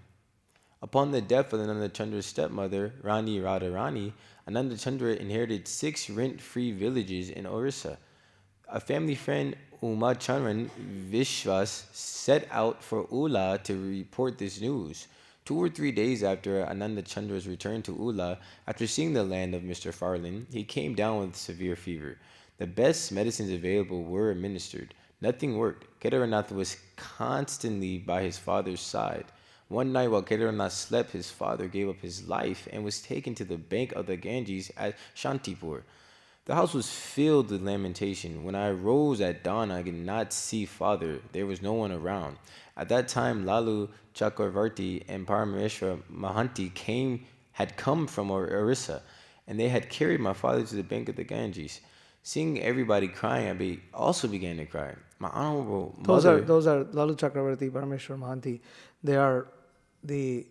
upon the death of Ananda Chandra's stepmother, Rani Radharani, Ananda Chandra inherited 6 rent-free villages in Orissa. A family friend, Uma Chandran Vishwas, set out for Ula to report this news. 2 or 3 days after Ananda Chandra's return to Ula, after seeing the land of Mr. Farland, he came down with severe fever. The best medicines available were administered. Nothing worked. Kedarnath was constantly by his father's side. One night while Kedarnath slept, his father gave up his life and was taken to the bank of the Ganges at Shantipur. The house was filled with lamentation. When I arose at dawn, I could not see father. There was no one around. At that time, Lalu Chakravarti and Parameshwar Mahanti had come from Orissa, and they had carried my father to the bank of the Ganges. Seeing everybody crying, I also began to cry. My honorable mother... Those are Lalu Chakravarti, Parameshwar Mahanti. They are the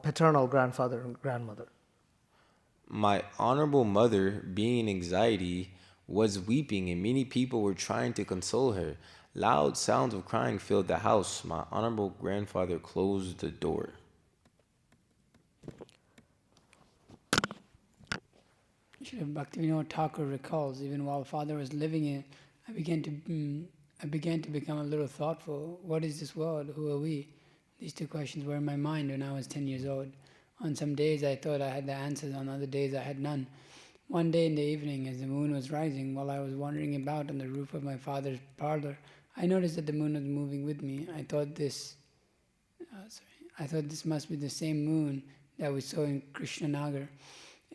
paternal grandfather and grandmother. My honorable mother, being in anxiety, was weeping, and many people were trying to console her. Loud sounds of crying filled the house. My honorable grandfather closed the door. Srila Bhaktivinoda Thakur recalls, even while father was living in it, I began to become a little thoughtful. What is this world? Who are we? These 2 questions were in my mind when I was 10 years old. On some days I thought I had the answers, on other days I had none. One day in the evening, as the moon was rising, while I was wandering about on the roof of my father's parlor, I noticed that the moon was moving with me. I thought this must be the same moon that we saw in Krishnanagar,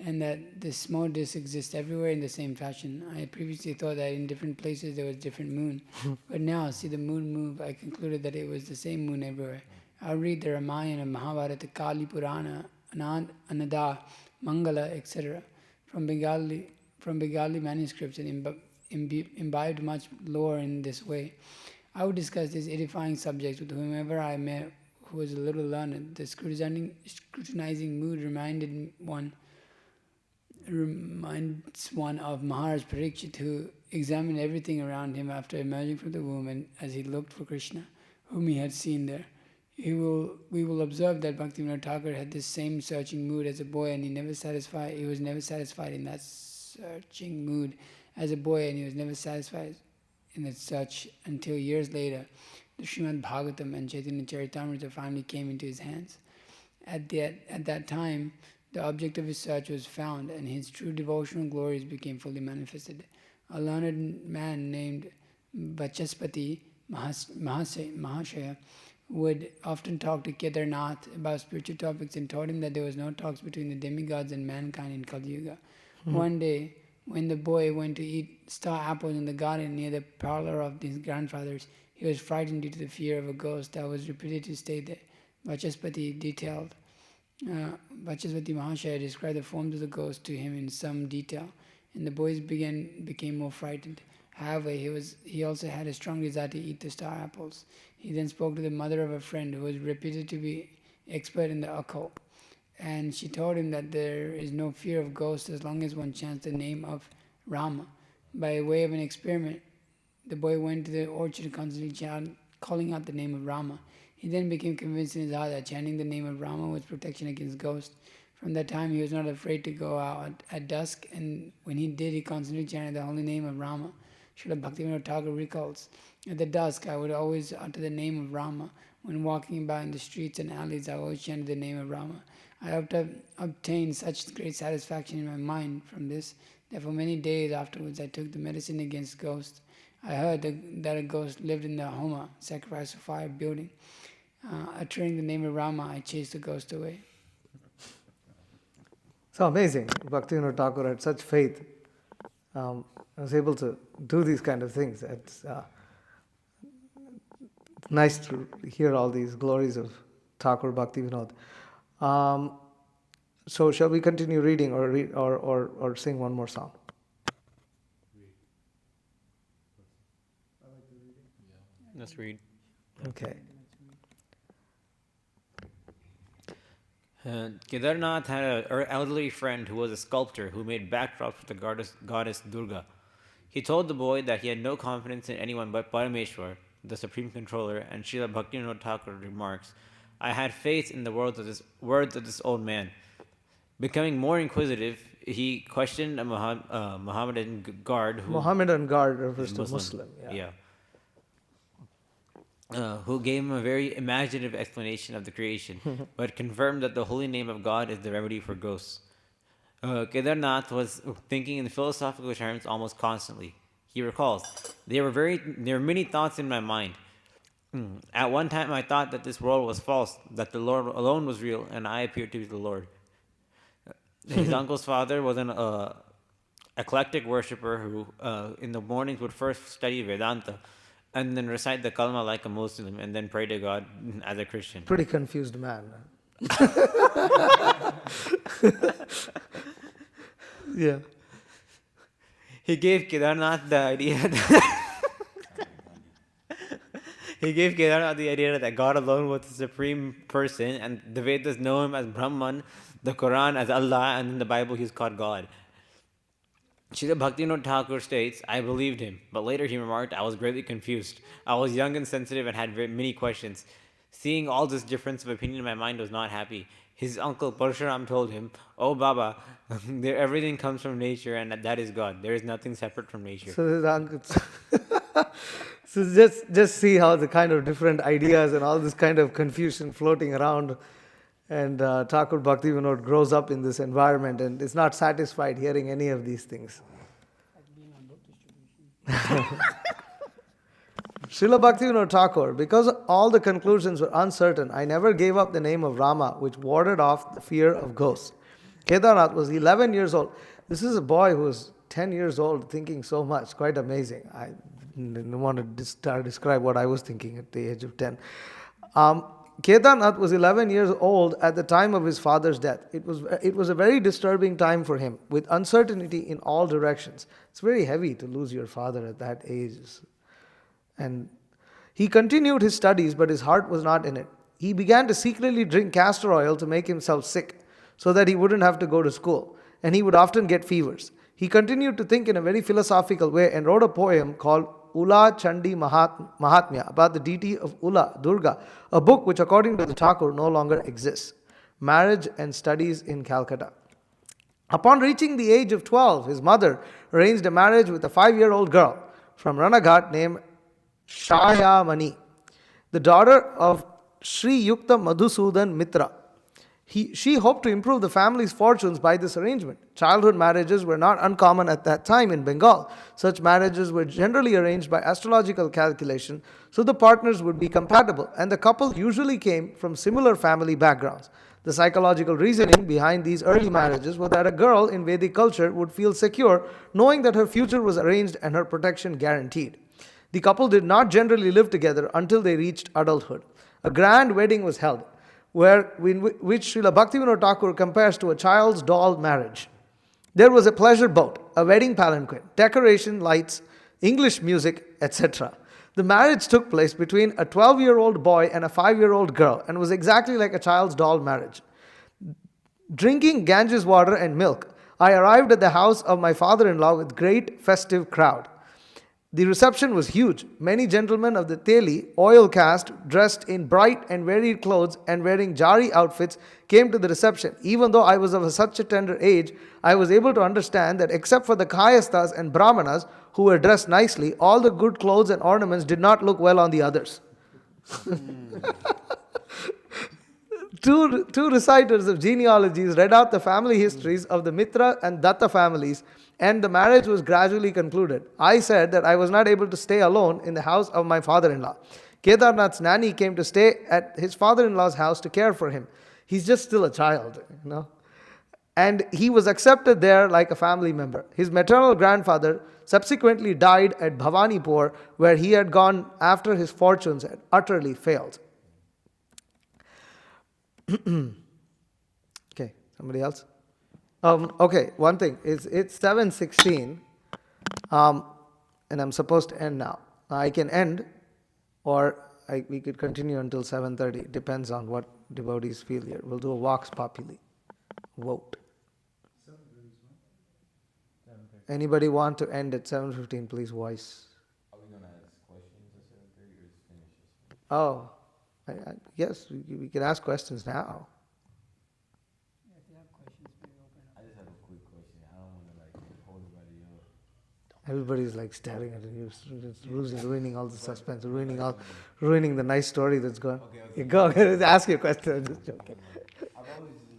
and that this small disk exists everywhere in the same fashion. I had previously thought that in different places there was different moon, but now, see the moon move, I concluded that it was the same moon everywhere. I'll read the Ramayana, Mahabharata, Kali Purana, Anada, Mangala, etc. from Bengali manuscripts and imbibed much lore in this way. I would discuss these edifying subjects with whomever I met who was a little learned. The scrutinizing mood reminds one of Maharaj Parikshit, who examined everything around him after emerging from the womb, and as he looked for Krishna, whom he had seen there. We will observe that Bhaktivinoda Thakur had this same searching mood as a boy, and he was never satisfied in that searching mood as a boy, and he was never satisfied in that search until years later, the Srimad Bhagavatam and Chaitanya Charitamrita finally came into his hands. At that time, the object of his search was found, and his true devotional glories became fully manifested. A learned man named Vachaspati Mahashaya would often talk to Kedarnath about spiritual topics and told him that there was no talks between the demigods and mankind in Kali Yuga. One day, when the boy went to eat star apples in the garden near the parlor of his grandfather's, he was frightened due to the fear of a ghost that was reputed to stay there. Vachaspati Mahashaya described the forms of the ghost to him in some detail, and the boy became more frightened. However, he also had a strong desire to eat the star apples. He then spoke to the mother of a friend who was reputed to be expert in the occult, and she told him that there is no fear of ghosts as long as one chants the name of Rama. By way of an experiment, the boy went to the orchard constantly calling out the name of Rama. He then became convinced in his heart that chanting the name of Rama was protection against ghosts. From that time, he was not afraid to go out at dusk, and when he did, he constantly chanted the holy name of Rama. Srila Bhaktivinoda Thakur recalls, at the dusk, I would always utter the name of Rama. When walking about in the streets and alleys, I always chanted the name of Rama. I obtained such great satisfaction in my mind from this that for many days afterwards I took the medicine against ghosts. I heard that a ghost lived in the Homa, sacrifice of fire building. Uttering the name of Rama, I chased the ghost away. So amazing. Bhaktivinoda Thakur had such faith. Was able to do these kind of things. Nice to hear all these glories of Thakur Bhaktivinoda. So shall we continue reading or sing one more song? Let's read. Okay. Kedarnath had an elderly friend who was a sculptor who made backdrops for the goddess Durga. He told the boy that he had no confidence in anyone but Parameshwar, the supreme controller, and Srila Bhaktivinoda Thakur remarks, I had faith in the words of this old man. Becoming more inquisitive, he questioned a Mohammedan guard who refers to Muslim. Who gave him a very imaginative explanation of the creation, but confirmed that the holy name of God is the remedy for ghosts. Kedarnath was thinking in philosophical terms almost constantly. He recalls, there were many thoughts in my mind. At one time I thought that this world was false, that the Lord alone was real, and I appeared to be the Lord. His uncle's father was an eclectic worshipper who in the mornings would first study Vedanta, and then recite the kalma like a Muslim, and then pray to God as a Christian. Pretty confused man. Yeah. He gave Kedarnath the idea that God alone was the supreme person, and the Vedas know him as Brahman, the Quran as Allah, and in the Bible he's called God. Srila Bhaktivinoda Thakur states, I believed him, but later he remarked, I was greatly confused. I was young and sensitive and had many questions. Seeing all this difference of opinion, my mind was not happy. His uncle Parshuram told him, Oh Baba, everything comes from nature and that is God. There is nothing separate from nature. So his uncle... So just see how the kind of different ideas and all this kind of confusion floating around, and Thakur Bhaktivinoda grows up in this environment and is not satisfied hearing any of these things. Srila Bhaktivinoda Thakur, because all the conclusions were uncertain, I never gave up the name of Rama, which warded off the fear of ghosts. Kedarnath was 11 years old. This is a boy who was 10 years old thinking so much. Quite amazing. I didn't want to describe what I was thinking at the age of 10. Kedarnath was 11 years old at the time of his father's death. It was a very disturbing time for him, with uncertainty in all directions. It's very heavy to lose your father at that age. And he continued his studies, but his heart was not in it. He began to secretly drink castor oil to make himself sick, so that he wouldn't have to go to school, and he would often get fevers. He continued to think in a very philosophical way and wrote a poem called Ula Chandi Mahatmya about the deity of Ula, Durga, a book which according to the Thakur no longer exists. Marriage and studies in Calcutta. Upon reaching the age of 12, his mother arranged a marriage with a 5-year-old girl from Ranaghat named Shayamani, the daughter of Sri Yukta Madhusudan Mitra. She hoped to improve the family's fortunes by this arrangement. Childhood marriages were not uncommon at that time in Bengal. Such marriages were generally arranged by astrological calculation, so the partners would be compatible, and the couple usually came from similar family backgrounds. The psychological reasoning behind these early marriages was that a girl in Vedic culture would feel secure knowing that her future was arranged and her protection guaranteed. The couple did not generally live together until they reached adulthood. A grand wedding was held, which Srila Bhaktivinoda Thakur compares to a child's doll marriage. There was a pleasure boat, a wedding palanquin, decoration, lights, English music, etc. The marriage took place between a 12-year-old boy and a 5-year-old girl and was exactly like a child's doll marriage. Drinking Ganges water and milk, I arrived at the house of my father-in-law with great festive crowd. The reception was huge. Many gentlemen of the Teli, oil caste, dressed in bright and varied clothes and wearing jari outfits, came to the reception. Even though I was of such a tender age, I was able to understand that except for the Kayasthas and Brahmanas, who were dressed nicely, all the good clothes and ornaments did not look well on the others. Two reciters of genealogies read out the family histories of the Mitra and Datta families, and the marriage was gradually concluded. I said that I was not able to stay alone in the house of my father-in-law. Kedarnath's nanny came to stay at his father-in-law's house to care for him. He's just still a child, and he was accepted there like a family member. His maternal grandfather subsequently died at Bhavanipur, where he had gone after his fortunes had utterly failed. Okay, somebody else? Okay, one thing. It's 7:16, and I'm supposed to end now. I can end, or we could continue until 7:30. Depends on what devotees feel here. We'll do a vox populi. Vote. Anybody want to end at 7:15, please voice. Are we going to ask questions at 7:30 or just finish this? Oh, yes, we can ask questions now. I just have a quick question. I don't want to hold anybody up. Everybody's like staring at you, ruining all the suspense, ruining the nice story that's going. Okay. You go, ask your question. I'm just joking. I've always been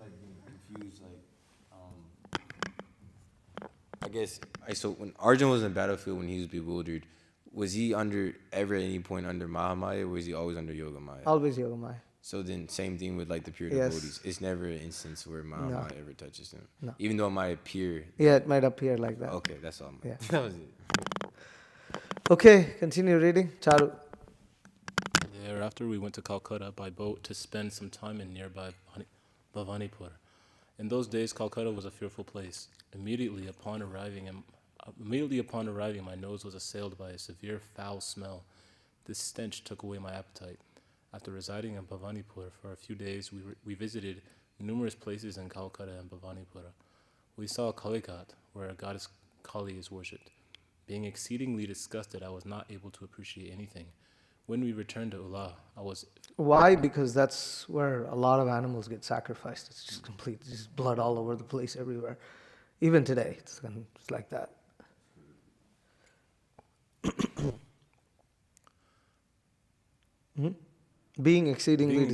confused. I guess so when Arjun was in the battlefield, when he was bewildered, was he ever at any point under Mahamaya, or was he always under Yogamaya? Always Yogamaya. So then, same thing with the pure Yes. devotees. It's never an instance where Mahamaya ever touches them. No. Even though it might appear. Yeah, it might appear like that. Okay, that's all. Yeah. That was it. Okay, continue reading. Charu. Thereafter, we went to Calcutta by boat to spend some time in nearby Bhavanipur. In those days, Calcutta was a fearful place. Immediately upon arriving, my nose was assailed by a severe foul smell. This stench took away my appetite. After residing in Bhavanipur for a few days, we visited numerous places in Calcutta and Bhavanipura. We saw Kalikat, where a goddess Kali is worshipped. Being exceedingly disgusted, I was not able to appreciate anything. When we returned to Ula, I was... Why? Because that's where a lot of animals get sacrificed. It's just complete, just blood all over the place everywhere. Even today, it's like that. Being exceedingly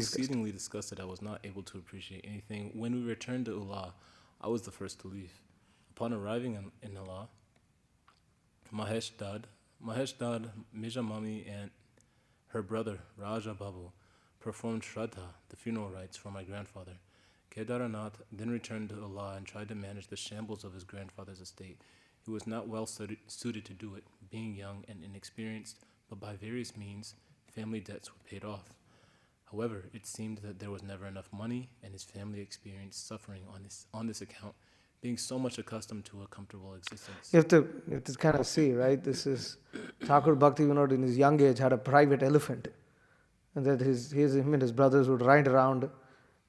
disgusted, I was not able to appreciate anything. When we returned to Ula, I was the first to leave. Upon arriving in Ula, Mahesh Dad, Mijamami, and her brother, Raja Babu, performed Shraddha, the funeral rites for my grandfather. Kedaranath then returned to Allah and tried to manage the shambles of his grandfather's estate. He was not well suited to do it, being young and inexperienced, but by various means, family debts were paid off. However, it seemed that there was never enough money, and his family experienced suffering on this account, being so much accustomed to a comfortable existence. You have to kind of see, right? This is Thakur Bhaktivinoda in his young age had a private elephant, and that him and his brothers would ride around,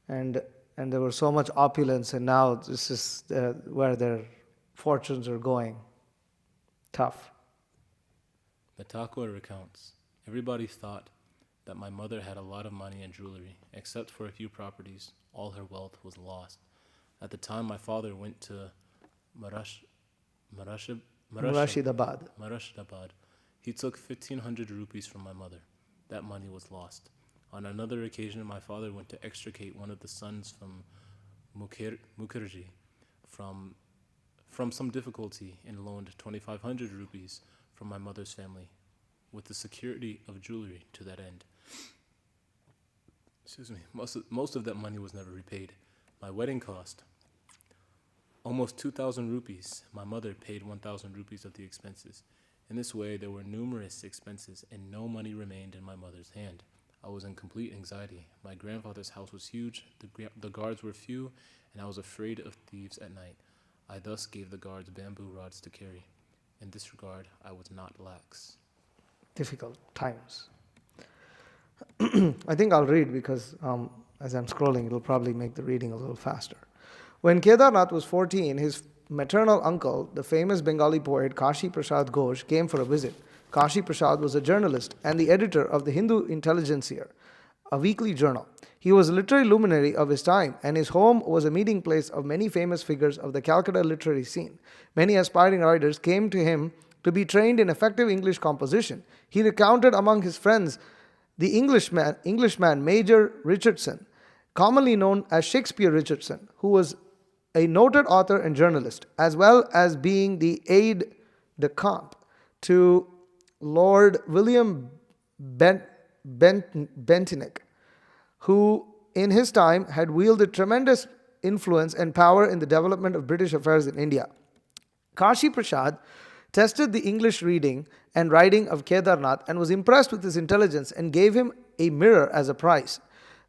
and there was so much opulence, and now this is where their fortunes are going. Tough. The Thakur recounts, everybody thought that my mother had a lot of money and jewelry. Except for a few properties, all her wealth was lost. At the time my father went to Murashidabad, he took 1,500 rupees from my mother. That money was lost. On another occasion, my father went to extricate one of the sons from Mukherjee from some difficulty and loaned 2,500 rupees from my mother's family, with the security of jewelry to that end. Most of that money was never repaid. My wedding cost almost 2,000 rupees. My mother paid 1,000 rupees of the expenses. In this way, there were numerous expenses and no money remained in my mother's hand. I was in complete anxiety. My grandfather's house was huge, the guards were few, and I was afraid of thieves at night. I thus gave the guards bamboo rods to carry. In this regard, I was not lax. Difficult times. I think I'll read because as I'm scrolling, it'll probably make the reading a little faster. When Kedarnath was 14, his maternal uncle, the famous Bengali poet Kashi Prasad Ghosh, came for a visit. Kashi Prasad was a journalist and the editor of the Hindu Intelligencer, a weekly journal. He was a literary luminary of his time, and his home was a meeting place of many famous figures of the Calcutta literary scene. Many aspiring writers came to him to be trained in effective English composition. He recounted among his friends the Englishman Major Richardson, commonly known as Shakespeare Richardson, who was a noted author and journalist, as well as being the aide-de-camp to Lord William Bentinck, who in his time had wielded tremendous influence and power in the development of British affairs in India. Kashi Prasad tested the English reading and writing of Kedarnath and was impressed with his intelligence and gave him a mirror as a prize.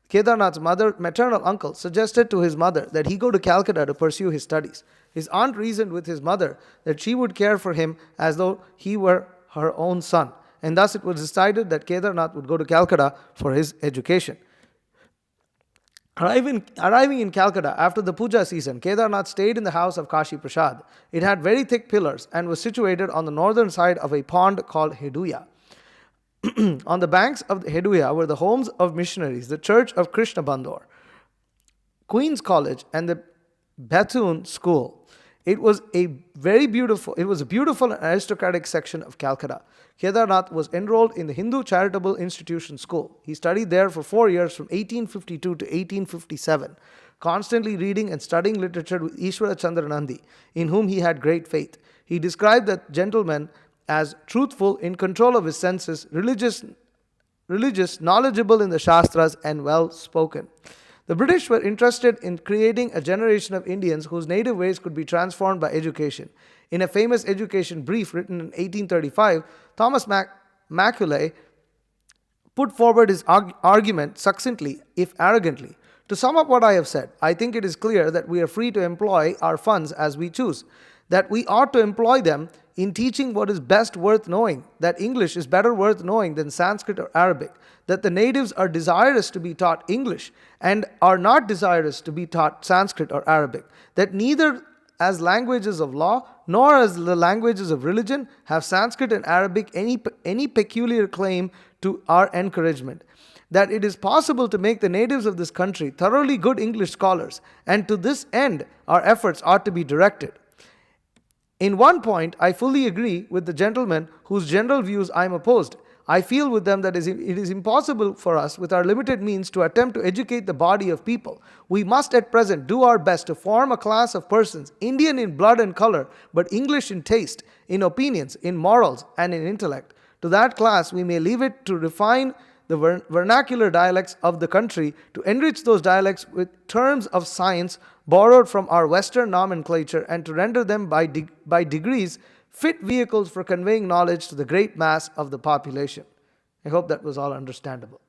Kedarnath's maternal uncle suggested to his mother that he go to Calcutta to pursue his studies. His aunt reasoned with his mother that she would care for him as though he were her own son, and thus it was decided that Kedarnath would go to Calcutta for his education. Arriving in Calcutta after the puja season, Kedarnath stayed in the house of Kashi Prasad. It had very thick pillars and was situated on the northern side of a pond called Heduya. On the banks of the Heduya were the homes of missionaries, the church of Krishna Bandor, Queen's College, and the Bethune School. It was a beautiful and aristocratic section of Calcutta. Kedarnath was enrolled in the Hindu Charitable Institution School. He studied there for 4 years from 1852 to 1857, constantly reading and studying literature with Ishwara Chandra Nandi, in whom he had great faith. He described that gentleman as truthful, in control of his senses, religious, knowledgeable in the Shastras, and well-spoken. The British were interested in creating a generation of Indians whose native ways could be transformed by education. In a famous education brief written in 1835, Thomas Macaulay put forward his argument succinctly, if arrogantly. To sum up what I have said, I think it is clear that we are free to employ our funds as we choose, that we ought to employ them in teaching what is best worth knowing, that English is better worth knowing than Sanskrit or Arabic, that the natives are desirous to be taught English and are not desirous to be taught Sanskrit or Arabic, that neither as languages of law nor as the languages of religion have Sanskrit and Arabic any peculiar claim to our encouragement, that it is possible to make the natives of this country thoroughly good English scholars, and to this end our efforts ought to be directed. In one point, I fully agree with the gentlemen whose general views I am opposed. I feel with them that it is impossible for us, with our limited means, to attempt to educate the body of people. We must at present do our best to form a class of persons, Indian in blood and color, but English in taste, in opinions, in morals, and in intellect. To that class we may leave it to refine the vernacular dialects of the country, to enrich those dialects with terms of science borrowed from our Western nomenclature, and to render them by degrees fit vehicles for conveying knowledge to the great mass of the population. I hope that was all understandable.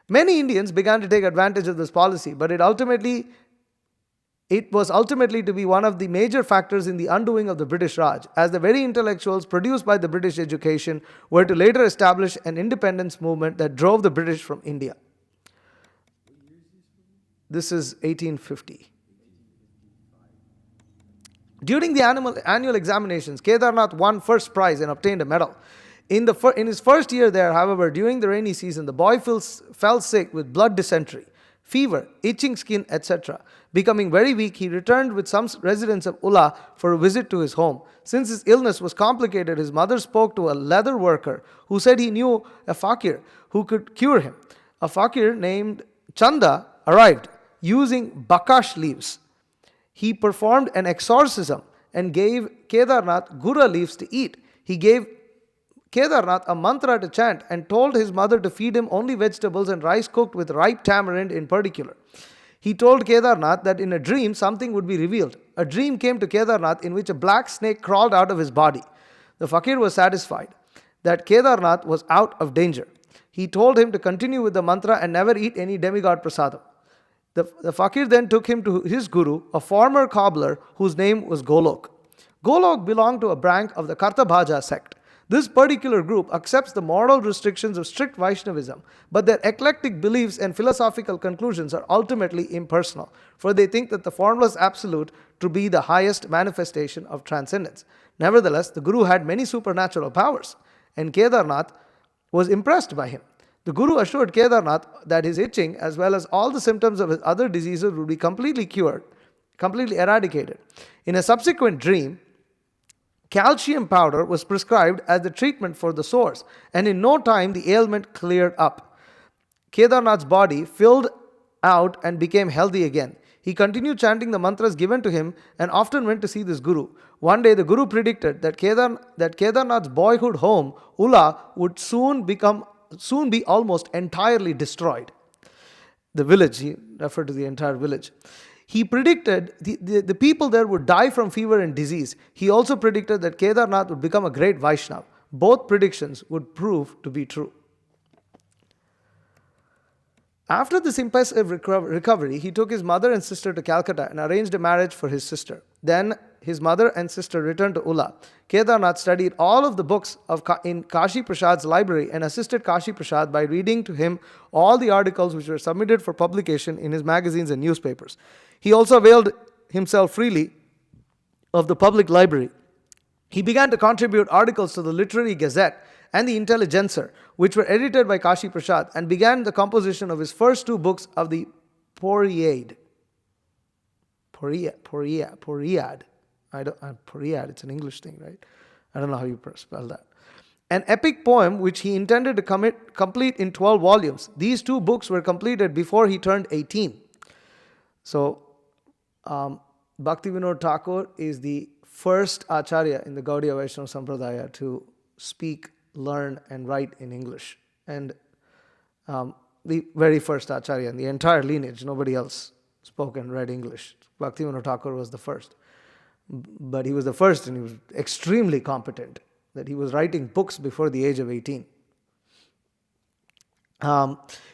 Many Indians began to take advantage of this policy, but it was ultimately to be one of the major factors in the undoing of the British Raj, as the very intellectuals produced by the British education were to later establish an independence movement that drove the British from India. This is 1850. During the annual examinations, Kedarnath won first prize and obtained a medal. In his first year there, however, during the rainy season, the boy fell sick with blood dysentery, fever, itching skin, etc. Becoming very weak, he returned with some residents of Ula for a visit to his home. Since his illness was complicated, his mother spoke to a leather worker who said he knew a fakir who could cure him. A fakir named Chanda arrived using bakash leaves. He performed an exorcism and gave Kedarnath gura leaves to eat. He gave Kedarnath a mantra to chant and told his mother to feed him only vegetables and rice cooked with ripe tamarind in particular. He told Kedarnath that in a dream something would be revealed. A dream came to Kedarnath in which a black snake crawled out of his body. The fakir was satisfied that Kedarnath was out of danger. He told him to continue with the mantra and never eat any demigod prasadam. The fakir then took him to his guru, a former cobbler whose name was Golok. Golok belonged to a branch of the Kartabhaja sect. This particular group accepts the moral restrictions of strict Vaishnavism, but their eclectic beliefs and philosophical conclusions are ultimately impersonal, for they think that the formless absolute to be the highest manifestation of transcendence. Nevertheless, the guru had many supernatural powers, and Kedarnath was impressed by him. The guru assured Kedarnath that his itching, as well as all the symptoms of his other diseases, would be completely cured, completely eradicated. In a subsequent dream, calcium powder was prescribed as the treatment for the sores, and in no time the ailment cleared up. Kedarnath's body filled out and became healthy again. He continued chanting the mantras given to him and often went to see this guru. One day the guru predicted that Kedarnath's boyhood home, Ula, would soon be almost entirely destroyed. the village. He referred to the entire village. He predicted the people there would die from fever and disease. He also predicted that Kedarnath would become a great Vaishnava. Both predictions would prove to be true. After this impressive recovery, he took his mother and sister to Calcutta and arranged a marriage for his sister. Then his mother and sister returned to Ula. Kedarnath studied all of the books in Kashi Prasad's library and assisted Kashi Prasad by reading to him all the articles which were submitted for publication in his magazines and newspapers. He also availed himself freely of the public library. He began to contribute articles to the Literary Gazette and the Intelligencer, which were edited by Kashi Prasad, and began the composition of his first two books of the Poriad. Poriad. Poriad, it's an English thing, right? I don't know how you spell that. An epic poem which he intended to complete in 12 volumes. These two books were completed before he turned 18. So, Bhaktivinoda Thakur is the first Acharya in the Gaudiya Vaishnava Sampradaya to speak, learn and write in English. And the very first Acharya in the entire lineage, nobody else spoke and read English. Bhaktivinoda Thakur was the first. But he was the first and he was extremely competent, that he was writing books before the age of 18.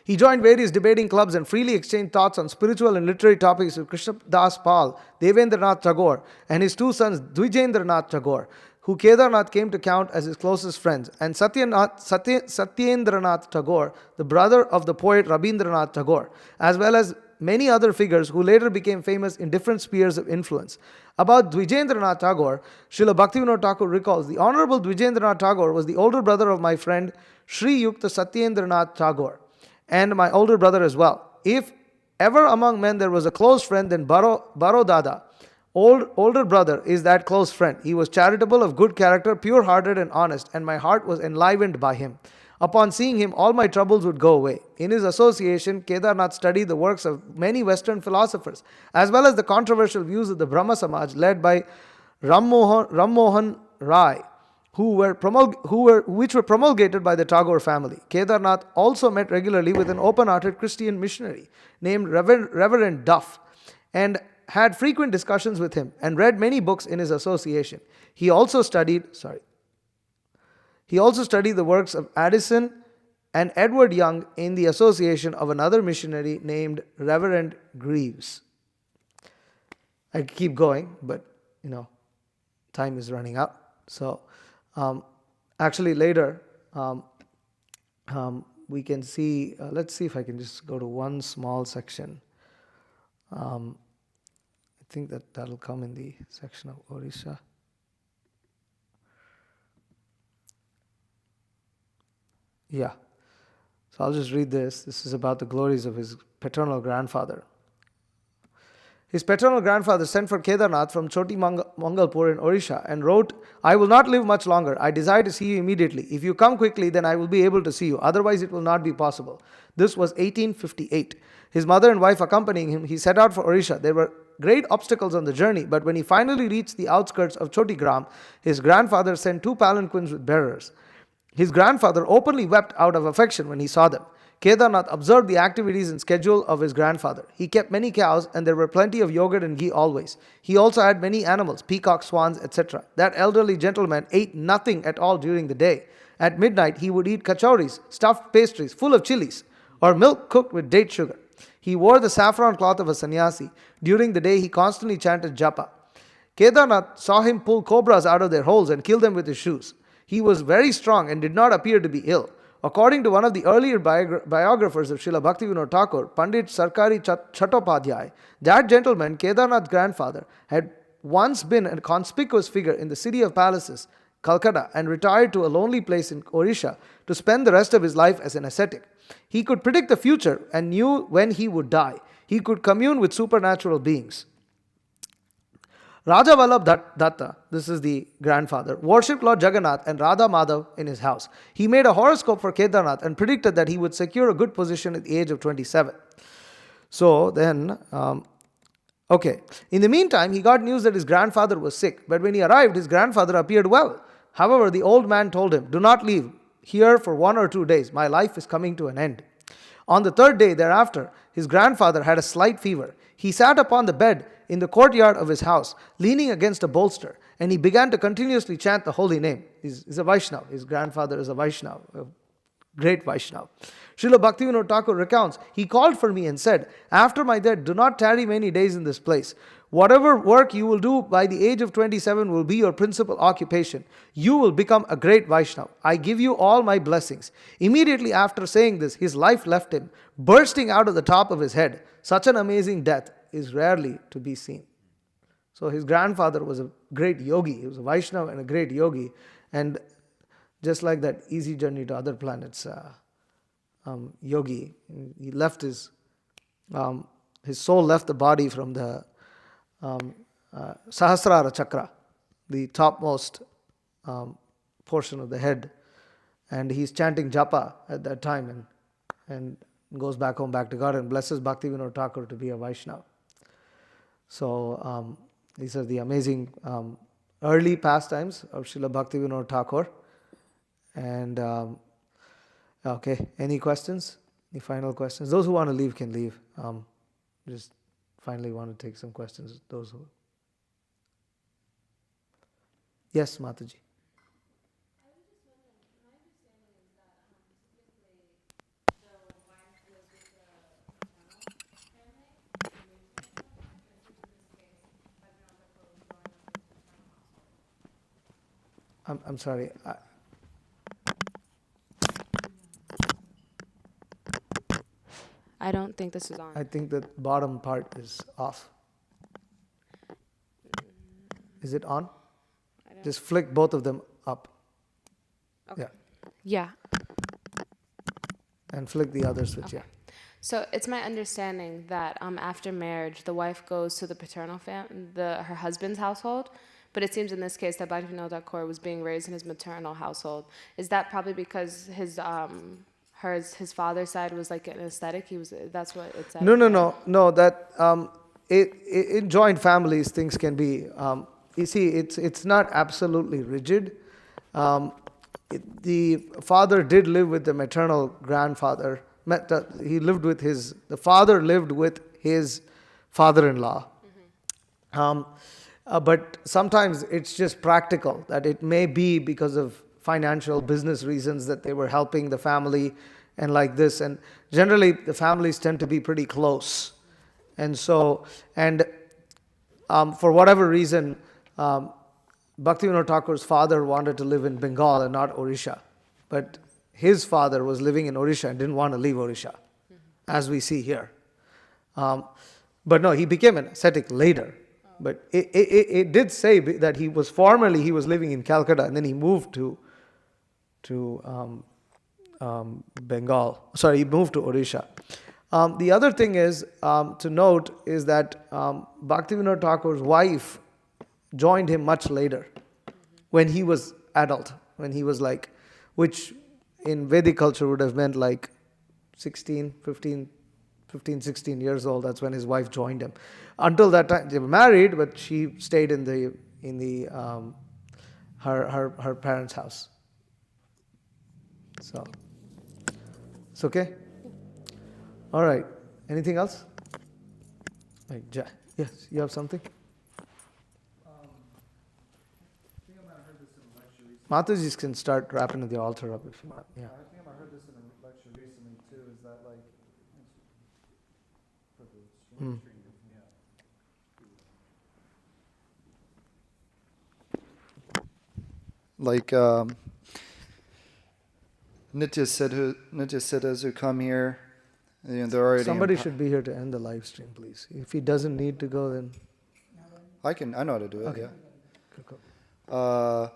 He joined various debating clubs and freely exchanged thoughts on spiritual and literary topics with Krishna Das Pal, Devendranath Tagore, and his two sons Dwijendranath Tagore, who Kedarnath came to count as his closest friends, and Satyendranath Tagore, the brother of the poet Rabindranath Tagore, as well as many other figures who later became famous in different spheres of influence. About Dwijendranath Tagore, Srila Bhaktivinoda Thakur recalls, the Honorable Dwijendranath Tagore was the older brother of my friend Sri Yukta Satyendranath Tagore, and my older brother as well. If ever among men there was a close friend, then Baro Dada, older brother, is that close friend. He was charitable, of good character, pure-hearted and honest, and my heart was enlivened by him. Upon seeing him, all my troubles would go away. In his association, Kedarnath studied the works of many Western philosophers, as well as the controversial views of the Brahma Samaj led by Ram Mohan Rai, which were promulgated by the Tagore family. Kedarnath also met regularly with an open-hearted Christian missionary named Reverend Duff, and had frequent discussions with him, and read many books in his association. He also studied the works of Addison and Edward Young in the association of another missionary named Reverend Greaves. I keep going, but time is running out. So, actually later, we can see, let's see if I can just go to one small section. I think that'll come in the section of Orissa. Yeah. So I'll just read this. This is about the glories of his paternal grandfather. His paternal grandfather sent for Kedarnath from Choti Mangalpur in Orissa and wrote, I will not live much longer. I desire to see you immediately. If you come quickly, then I will be able to see you. Otherwise, it will not be possible. This was 1858. His mother and wife accompanying him, he set out for Orissa. There were great obstacles on the journey, but when he finally reached the outskirts of Chotigram, his grandfather sent 2 palanquins with bearers. His grandfather openly wept out of affection when he saw them. Kedarnath observed the activities and schedule of his grandfather. He kept many cows, and there were plenty of yogurt and ghee always. He also had many animals, peacocks, swans, etc. That elderly gentleman ate nothing at all during the day. At midnight, he would eat kachoris, stuffed pastries full of chilies, or milk cooked with date sugar. He wore the saffron cloth of a sannyasi. During the day, he constantly chanted japa. Kedarnath saw him pull cobras out of their holes and kill them with his shoes. He was very strong and did not appear to be ill. According to one of the earlier biographers of Srila Bhaktivinoda Thakur, Pandit Sarkari Chattopadhyay, that gentleman, Kedarnath's grandfather, had once been a conspicuous figure in the city of palaces, Calcutta, and retired to a lonely place in Orissa to spend the rest of his life as an ascetic. He could predict the future and knew when he would die. He could commune with supernatural beings. Raja Vallabh Datta, this is the grandfather, worshipped Lord Jagannath and Radha Madhav in his house. He made a horoscope for Kedarnath and predicted that he would secure a good position at the age of 27. So then, in the meantime, he got news that his grandfather was sick, but when he arrived, his grandfather appeared well. However, the old man told him, do not leave here for 1 or 2 days. My life is coming to an end. On the third day thereafter, his grandfather had a slight fever. He sat upon the bed in the courtyard of his house, leaning against a bolster, and he began to continuously chant the holy name. He's a Vaishnava. His grandfather is a Vaishnava, a great Vaishnava. Srila Bhaktivinoda Thakur recounts, he called for me and said, "After my death, do not tarry many days in this place. Whatever work you will do by the age of 27 will be your principal occupation. You will become a great Vaishnava. I give you all my blessings." Immediately after saying this, his life left him, bursting out of the top of his head. Such an amazing death is rarely to be seen. So his grandfather was a great yogi. He was a Vaishnava and a great yogi. And just like that easy journey to other planets, yogi, he left his soul left the body from the Sahasrara chakra, the topmost portion of the head, and he's chanting japa at that time and goes back home, back to God, and blesses Bhaktivinoda Thakur to be a Vaishnava. So these are the amazing early pastimes of Srila Bhaktivinoda Thakur. And okay, any questions? Any final questions? Those who want to leave can leave. Just finally want to take some questions. Those who... Yes, Mataji. I'm sorry. I don't think this is on. I think the bottom part is off. Is it on? Just flick both of them up. Okay. Yeah. Yeah. And flick the other switch, Okay. So it's my understanding that after marriage, the wife goes to the paternal her husband's household, but it seems in this case that Bhaktivinoda Thakur was being raised in his maternal household. Is that probably because his father's side was like an ascetic? That's what it said. No. That in joint families things can be. You see, it's not absolutely rigid. The father did live with the maternal grandfather. The father lived with his father-in-law. But sometimes it's just practical, that it may be because of financial business reasons that they were helping the family and like this. And generally the families tend to be pretty close. And so, for whatever reason, Bhaktivinoda Thakur's father wanted to live in Bengal and not Odisha. But his father was living in Odisha and didn't want to leave Odisha, as we see here. But no, he became an ascetic later. But it did say that he was living in Calcutta and then he moved to Bengal. Sorry, he moved to Odisha. The other thing is to note is that Bhaktivinoda Thakur's wife joined him much later, when he was adult, when he was like, which in Vedic culture would have meant like 15, 16 years old. That's when his wife joined him. Until that time, they were married, but she stayed in her parents' house. So it's okay. All right. Anything else? Yes, you have something? Mataji can start wrapping the altar up if you want. Yeah. I think I heard this in a lecture recently too, is that Nitya Siddhas who come here, they're already... Somebody should be here to end the live stream, please. If he doesn't need to go, then... I know how to do it, okay. Yeah.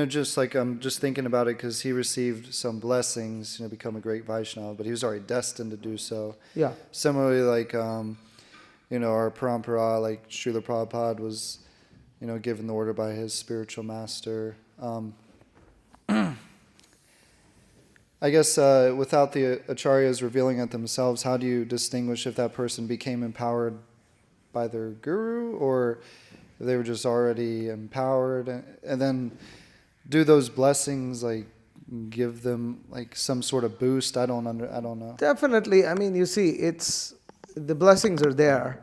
Just like I'm just thinking about it because he received some blessings, become a great Vaishnava, but he was already destined to do so. Yeah. Similarly, like, our parampara, like Srila Prabhupada was, given the order by his spiritual master. I guess without the acharyas revealing it themselves, how do you distinguish if that person became empowered by their guru or if they were just already empowered? And then do those blessings give them like some sort of boost? I don't know. Definitely. I mean, you see, it's the blessings are there,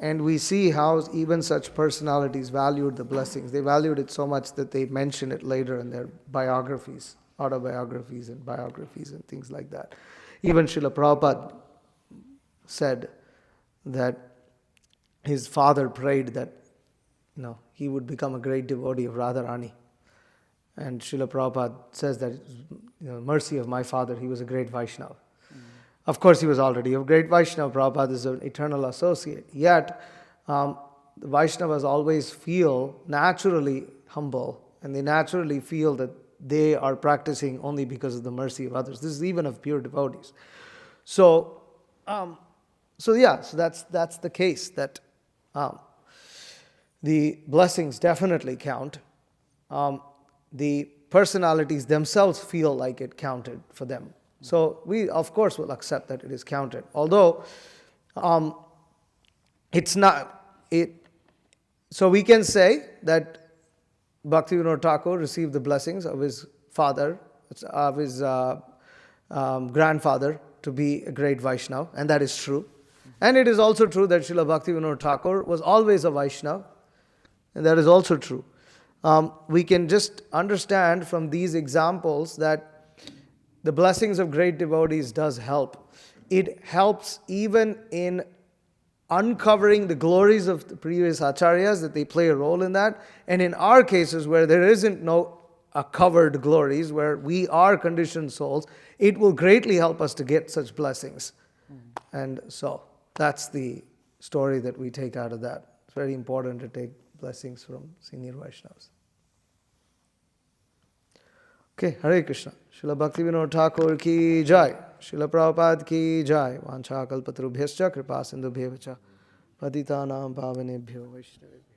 and we see how even such personalities valued the blessings. They valued it so much that they mention it later in their biographies, autobiographies, and biographies, and things like that. Even Srila Prabhupada said that his father prayed that he would become a great devotee of Radharani. And Srila Prabhupada says that, mercy of my father, he was a great Vaishnava. Of course, he was already a great Vaishnava. Prabhupada is an eternal associate. Yet, the Vaishnavas always feel naturally humble, and they naturally feel that they are practicing only because of the mercy of others. This is even of pure devotees. So that's the case, that the blessings definitely count. The personalities themselves feel like it counted for them. So we, of course, will accept that it is counted. Although it's not, so we can say that Bhaktivinoda Thakur received the blessings of his father, of his grandfather, to be a great Vaishnava, and that is true. And it is also true that Srila Bhaktivinoda Thakur was always a Vaishnava, and that is also true. We can just understand from these examples that the blessings of great devotees does help. It helps even in uncovering the glories of the previous acharyas, that they play a role in that. And in our cases where there isn't covered glories, where we are conditioned souls, it will greatly help us to get such blessings. And so that's the story that we take out of that. It's very important to take blessings from senior Vaishnavas. Okay, Hare Krishna. Srila Bhaktivinoda Thakur ki jai. Srila Prabhupada ki jai. Vancha kalpatarubhyascha kripa sindhubhyevacha. Patitanam pavanebhyo vaishnavebhyo.